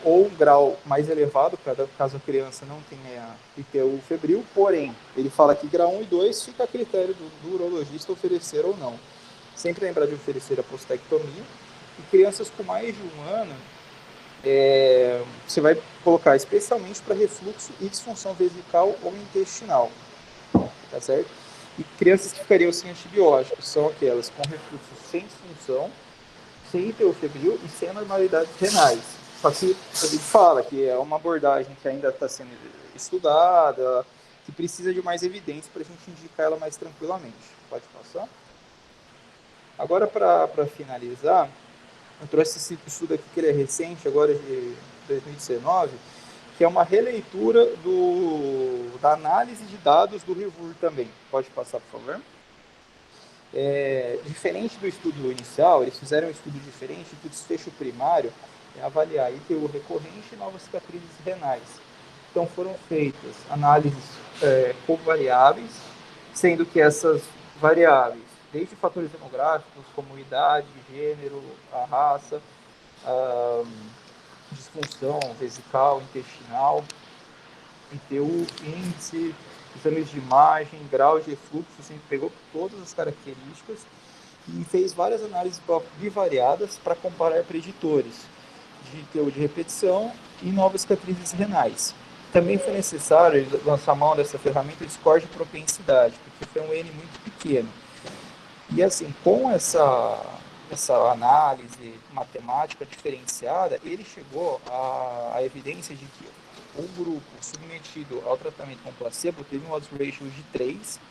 ou um grau mais elevado, caso a criança não tenha ITU febril, porém, ele fala que grau 1 e 2 fica a critério do urologista oferecer ou não. Sempre lembrar de oferecer a prostectomia. E crianças com mais de 1 ano, você vai colocar especialmente para refluxo e disfunção vesical ou intestinal, tá certo? E crianças que ficariam sem antibióticos são aquelas com refluxo sem disfunção, sem ITU febril e sem anormalidades renais. Só que a gente fala que é uma abordagem que ainda está sendo estudada, que precisa de mais evidência para a gente indicar ela mais tranquilamente. Pode passar? Agora, para finalizar, eu trouxe esse estudo aqui que ele é recente, agora de 2019, que é uma releitura da análise de dados do RIVER também. Pode passar, por favor? Diferente do estudo inicial, eles fizeram um estudo diferente do desfecho primário, é avaliar ITU recorrente e novas cicatrizes renais. Então foram feitas análises covariáveis, sendo que essas variáveis, desde fatores demográficos como idade, gênero, a raça, a disfunção vesical, intestinal, ITU, índice, exames de imagem, grau de refluxo, sempre pegou todas as características e fez várias análises bivariadas para comparar preditores de ITU de repetição e novas cicatrizes renais. Também foi necessário lançar mão dessa ferramenta de score de propensidade, porque foi um N muito pequeno. E assim, com essa análise matemática diferenciada, ele chegou à evidência de que o grupo submetido ao tratamento com placebo teve um odds ratio de 3,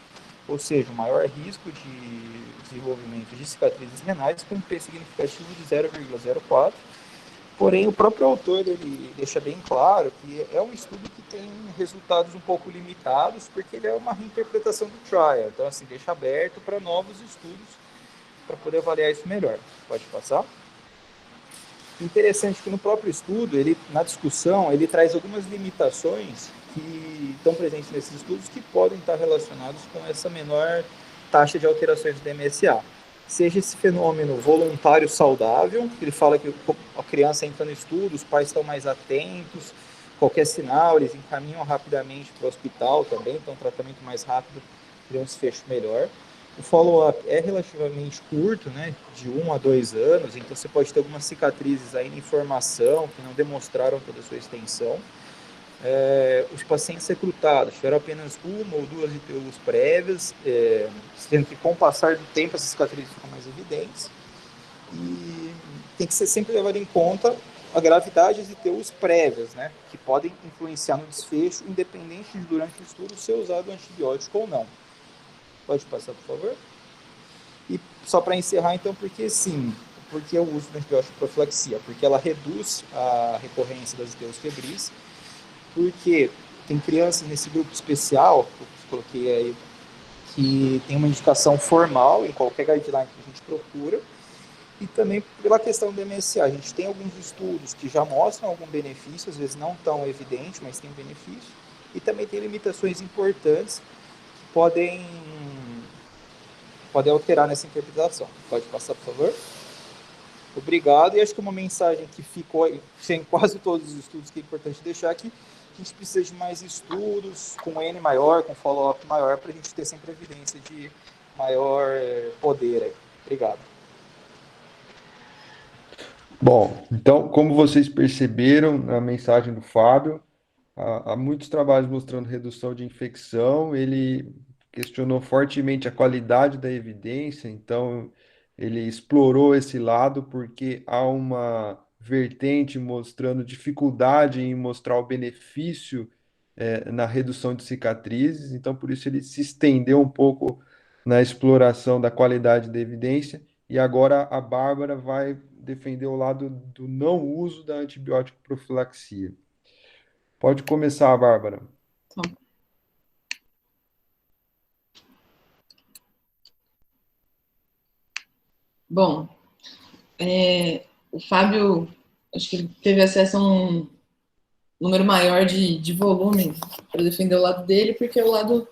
ou seja, o maior risco de desenvolvimento de cicatrizes renais com um P significativo de 0,04. Porém, o próprio autor ele deixa bem claro que é um estudo que tem resultados um pouco limitados, porque ele é uma reinterpretação do trial. Então, assim, deixa aberto para novos estudos para poder avaliar isso melhor. Pode passar? Interessante que no próprio estudo, na discussão, ele traz algumas limitações que estão presentes nesses estudos que podem estar relacionados com essa menor taxa de alterações do DMSA. Seja esse fenômeno voluntário saudável, que ele fala que a criança entra no estudo, os pais estão mais atentos, qualquer sinal, eles encaminham rapidamente para o hospital também, então um tratamento mais rápido teria um desfecho melhor. O follow-up é relativamente curto, né, de 1 a 2 anos, então você pode ter algumas cicatrizes ainda em formação, que não demonstraram toda a sua extensão. Os pacientes recrutados tiveram apenas 1 ou 2 ITUs prévias, sendo que com o passar do tempo essas cicatrizes ficam mais evidentes. E tem que ser sempre levado em conta a gravidade das ITUs prévias, né, que podem influenciar no desfecho, independente de durante o estudo ser usado antibiótico ou não. Pode passar, por favor? E só para encerrar, então, porque eu uso do antibiótico profilaxia? Porque ela reduz a recorrência das ITUs febris, porque tem crianças nesse grupo especial, que eu coloquei aí, que tem uma indicação formal em qualquer guideline que a gente procura, e também pela questão do MSA. A gente tem alguns estudos que já mostram algum benefício, às vezes não tão evidente, mas tem benefício, e também tem limitações importantes que podem alterar nessa interpretação. Pode passar, por favor? Obrigado, e acho que uma mensagem que ficou em quase todos os estudos que é importante deixar aqui, a gente precisa de mais estudos, com N maior, com follow-up maior, para a gente ter sempre evidência de maior poder aí. Obrigado. Bom, então, como vocês perceberam na mensagem do Fábio, há muitos trabalhos mostrando redução de infecção, ele questionou fortemente a qualidade da evidência, então ele explorou esse lado porque há uma vertente mostrando dificuldade em mostrar o benefício na redução de cicatrizes, então por isso ele se estendeu um pouco na exploração da qualidade da evidência, e agora a Bárbara vai defender o lado do não uso da antibiótico profilaxia. Pode começar, Bárbara. Bom, o Fábio, acho que ele teve acesso a um número maior de volume para defender o lado dele, porque é o lado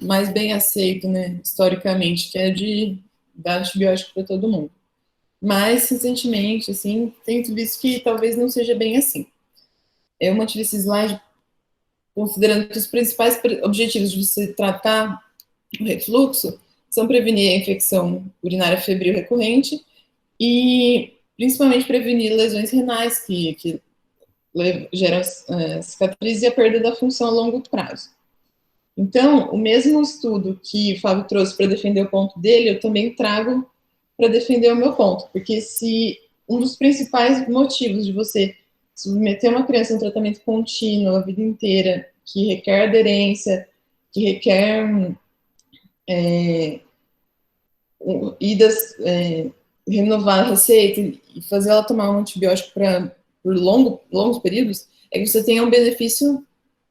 mais bem aceito, né, historicamente, que é de dar antibiótico para todo mundo. Mas, recentemente, assim, tenho visto que talvez não seja bem assim. Eu mantive esse slide considerando que os principais objetivos de você tratar o refluxo são prevenir a infecção urinária febril recorrente e, principalmente, prevenir lesões renais que geram cicatriz e a perda da função a longo prazo. Então, o mesmo estudo que o Fábio trouxe para defender o ponto dele, eu também trago para defender o meu ponto, porque se um dos principais motivos de você submeter uma criança a um tratamento contínuo a vida inteira, que requer aderência, que requer renovar a receita e fazer ela tomar um antibiótico por longos períodos, é que você tenha um benefício,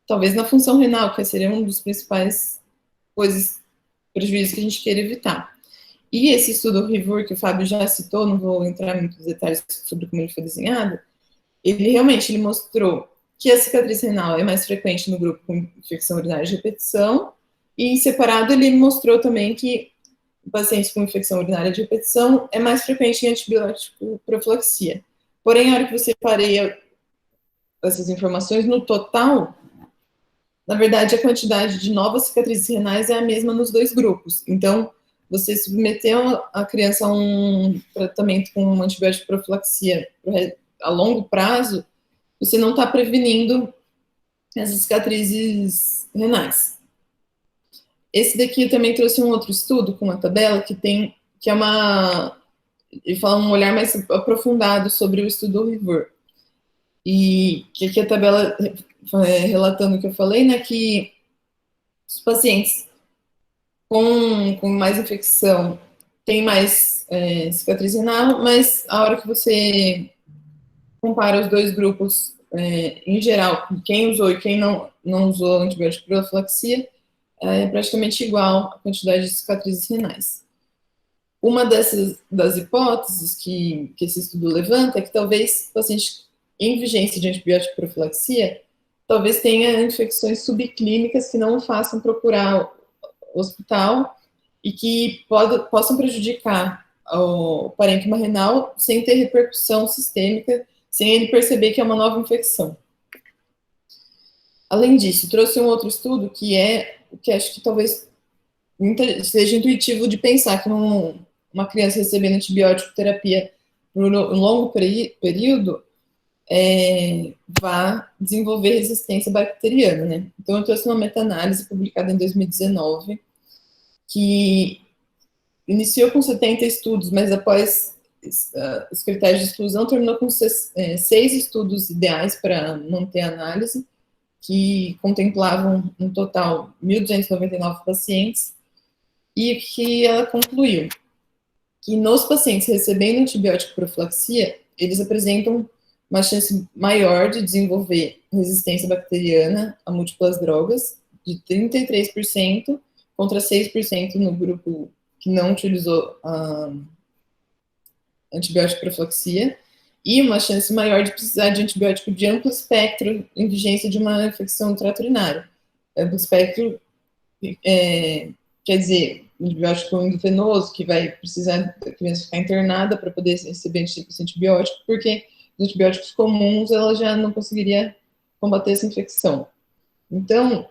talvez na função renal, que seria um dos principais prejuízos que a gente quer evitar. E esse estudo REVUR, que o Fábio já citou, não vou entrar em muitos detalhes sobre como ele foi desenhado, ele mostrou que a cicatriz renal é mais frequente no grupo com infecção urinária de repetição, e em separado ele mostrou também que pacientes com infecção urinária de repetição é mais frequente em antibiótico profilaxia. Porém, a hora que você pareia essas informações, no total, na verdade, a quantidade de novas cicatrizes renais é a mesma nos dois grupos. Então, você submeteu a criança a um tratamento com antibiótico profilaxia a longo prazo, você não está prevenindo essas cicatrizes renais. Esse daqui eu também trouxe um outro estudo com uma tabela que é uma, ele fala um olhar mais aprofundado sobre o estudo do RIVER. E que aqui a tabela relatando o que eu falei, né, que os pacientes com mais infecção têm mais cicatriz renal, mas a hora que você compara os dois grupos, em geral, quem usou e quem não usou antibiótico profilaxia, é praticamente igual a quantidade de cicatrizes renais. Uma das hipóteses que esse estudo levanta é que talvez o paciente em vigência de antibiótico profilaxia talvez tenha infecções subclínicas que não o façam procurar o hospital e que possam prejudicar o parênquima renal sem ter repercussão sistêmica, sem ele perceber que é uma nova infecção. Além disso, trouxe um outro estudo que acho que talvez seja intuitivo de pensar que uma criança recebendo antibiótico terapia por um longo período vai desenvolver resistência bacteriana, né? Então, eu trouxe uma meta-análise publicada em 2019 que iniciou com 70 estudos, mas após os critérios de exclusão terminou com 6 estudos ideais para manter a análise, que contemplavam um total 1.299 pacientes, e que ela concluiu que nos pacientes recebendo antibiótico profilaxia, eles apresentam uma chance maior de desenvolver resistência bacteriana a múltiplas drogas, de 33% contra 6% no grupo que não utilizou antibiótico profilaxia, e uma chance maior de precisar de antibiótico de amplo espectro em vigência de uma infecção do trato urinário. Amplo espectro quer dizer, antibiótico endovenoso, que vai precisar da criança ficar internada para poder receber esse antibiótico, porque os antibióticos comuns ela já não conseguiria combater essa infecção. Então,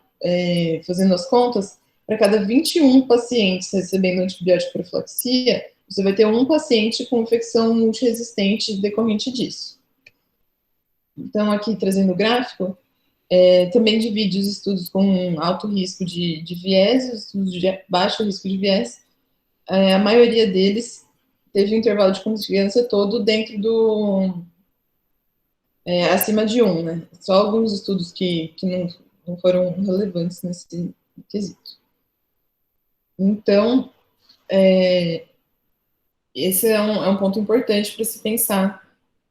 fazendo as contas, para cada 21 pacientes recebendo antibiótico profilaxia, você vai ter um paciente com infecção multiresistente decorrente disso. Então, aqui trazendo o gráfico, também divide os estudos com alto risco de viés, os estudos de baixo risco de viés. A maioria deles teve um intervalo de confiança todo dentro do acima de 1, né? Só alguns estudos que não foram relevantes nesse quesito. Então, esse é um ponto importante para se pensar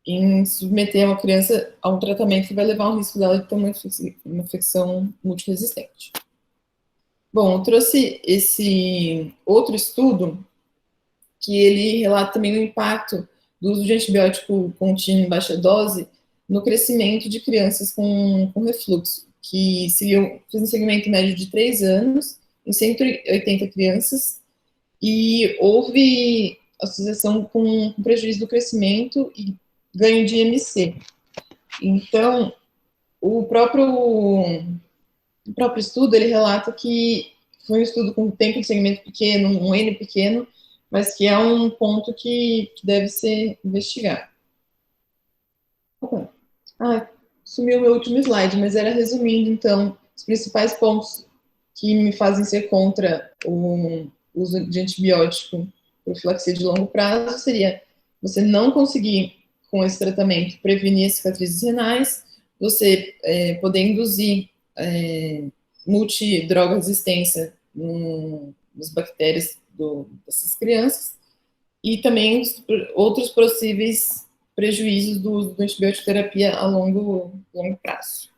em submeter uma criança a um tratamento que vai levar ao risco dela de ter uma infecção multiresistente. Bom, eu trouxe esse outro estudo que ele relata também o impacto do uso de antibiótico contínuo em baixa dose no crescimento de crianças com refluxo, que fez um segmento médio de 3 anos, em 180 crianças, e houve associação com prejuízo do crescimento e ganho de IMC. Então, o próprio estudo, ele relata que foi um estudo com tempo de segmento pequeno, um N pequeno, mas que é um ponto que deve ser investigado. Sumiu o meu último slide, mas era resumindo, então, os principais pontos que me fazem ser contra o uso de antibiótico profilaxia de longo prazo seria você não conseguir, com esse tratamento, prevenir as cicatrizes renais, você poder induzir multidroga resistência nas bactérias dessas crianças, e também outros possíveis prejuízos do uso da antibiótico terapia a longo prazo.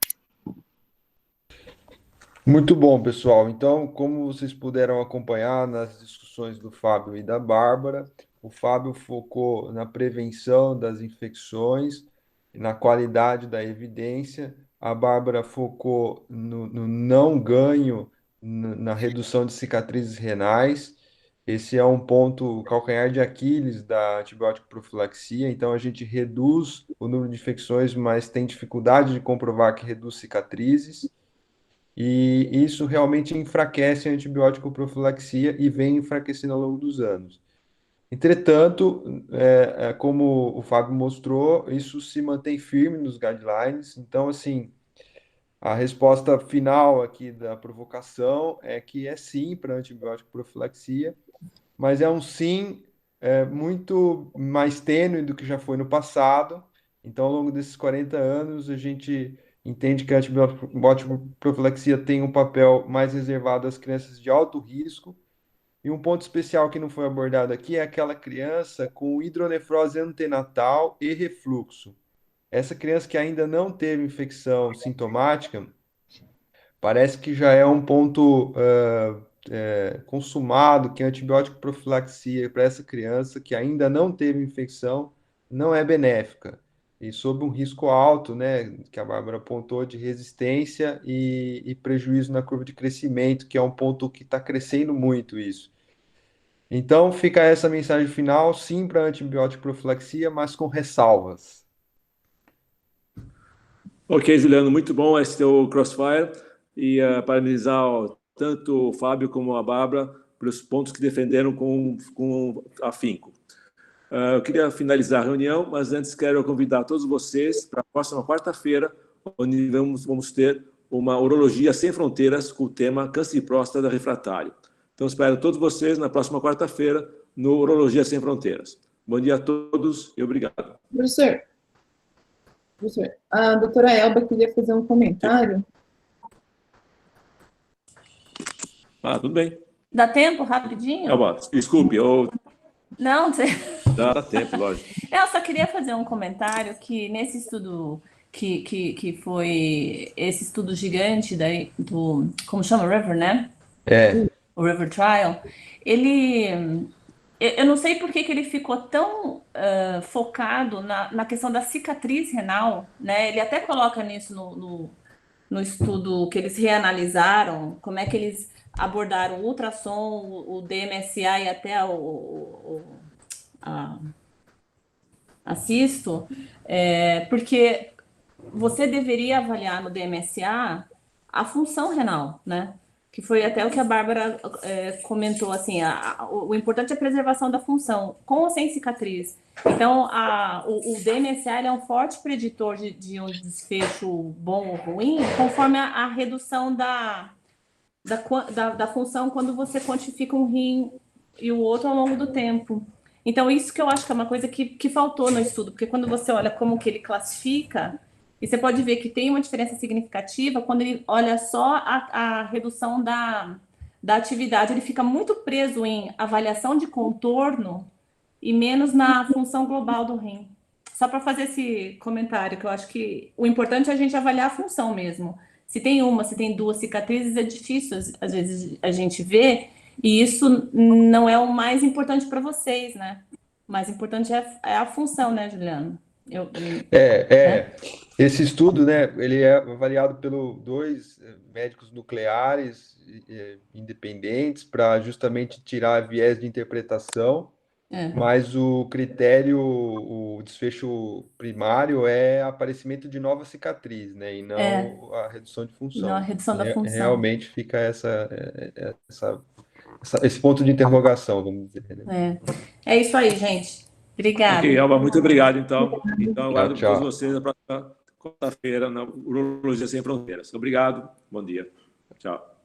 Muito bom, pessoal. Então, como vocês puderam acompanhar nas discussões do Fábio e da Bárbara, o Fábio focou na prevenção das infecções na qualidade da evidência. A Bárbara focou no não ganho, na redução de cicatrizes renais. Esse é um ponto calcanhar de Aquiles da antibiótico profilaxia. Então, a gente reduz o número de infecções, mas tem dificuldade de comprovar que reduz cicatrizes. E isso realmente enfraquece a antibiótico profilaxia e vem enfraquecendo ao longo dos anos. Entretanto, como o Fábio mostrou, isso se mantém firme nos guidelines. Então, assim, a resposta final aqui da provocação é que é sim para antibiótico profilaxia, mas é um sim muito mais tênue do que já foi no passado. Então, ao longo desses 40 anos, a gente entende que a antibiótico profilaxia tem um papel mais reservado às crianças de alto risco. E um ponto especial que não foi abordado aqui é aquela criança com hidronefrose antenatal e refluxo. Essa criança que ainda não teve infecção sintomática, parece que já é um ponto consumado que a antibiótico profilaxia para essa criança que ainda não teve infecção não é benéfica. E sob um risco alto, né, que a Bárbara apontou, de resistência e prejuízo na curva de crescimento, que é um ponto que está crescendo muito isso. Então, fica essa mensagem final, sim para antibiótico profilaxia, mas com ressalvas. Ok, Juliano, muito bom esse teu Crossfire e parabenizar tanto o Fábio como a Bárbara pelos pontos que defenderam com afinco. Eu queria finalizar a reunião, mas antes quero convidar todos vocês para a próxima quarta-feira, onde vamos ter uma Urologia Sem Fronteiras com o tema câncer de próstata refratário. Então, espero todos vocês na próxima quarta-feira no Urologia Sem Fronteiras. Bom dia a todos e obrigado. Professor, a doutora Elba queria fazer um comentário. Tudo bem. Dá tempo, rapidinho? Elba, desculpe, Não, você... Dá tempo, lógico. Eu só queria fazer um comentário que nesse estudo que foi esse estudo gigante do como chama? River, né? O River Trial, eu não sei por que ele ficou tão focado na questão da cicatriz renal, né? Ele até coloca nisso no estudo que eles reanalisaram, como é que eles abordaram o ultrassom, o DMSA e até a cisto, porque você deveria avaliar no DMSA a função renal, né? Que foi até o que a Bárbara comentou, assim, o importante é a preservação da função, com ou sem cicatriz. Então, o DMSA é um forte preditor de um desfecho bom ou ruim, conforme a redução da função quando você quantifica um rim e o outro ao longo do tempo. Então, isso que eu acho que é uma coisa que faltou no estudo, porque quando você olha como que ele classifica, e você pode ver que tem uma diferença significativa quando ele olha só a redução da atividade, ele fica muito preso em avaliação de contorno e menos na função global do rim. Só para fazer esse comentário, que eu acho que o importante é a gente avaliar a função mesmo. Se tem uma, se tem duas cicatrizes, é difícil, às vezes, a gente ver, e isso não é o mais importante para vocês, né? O mais importante é a função, né, Juliano? Esse estudo, né, ele é avaliado pelos 2 médicos nucleares independentes para justamente tirar viés de interpretação, mas o critério, o desfecho primário é aparecimento de nova cicatriz, né, e não a redução de função. Não a redução da função. Realmente fica esse ponto de interrogação, vamos dizer. Né? É isso aí, gente. Obrigada. Ok, Elba, muito obrigado, então. Então, aguardo tchau. todos vocês na próxima quarta-feira na Urologia Sem Fronteiras. Obrigado, bom dia. Tchau.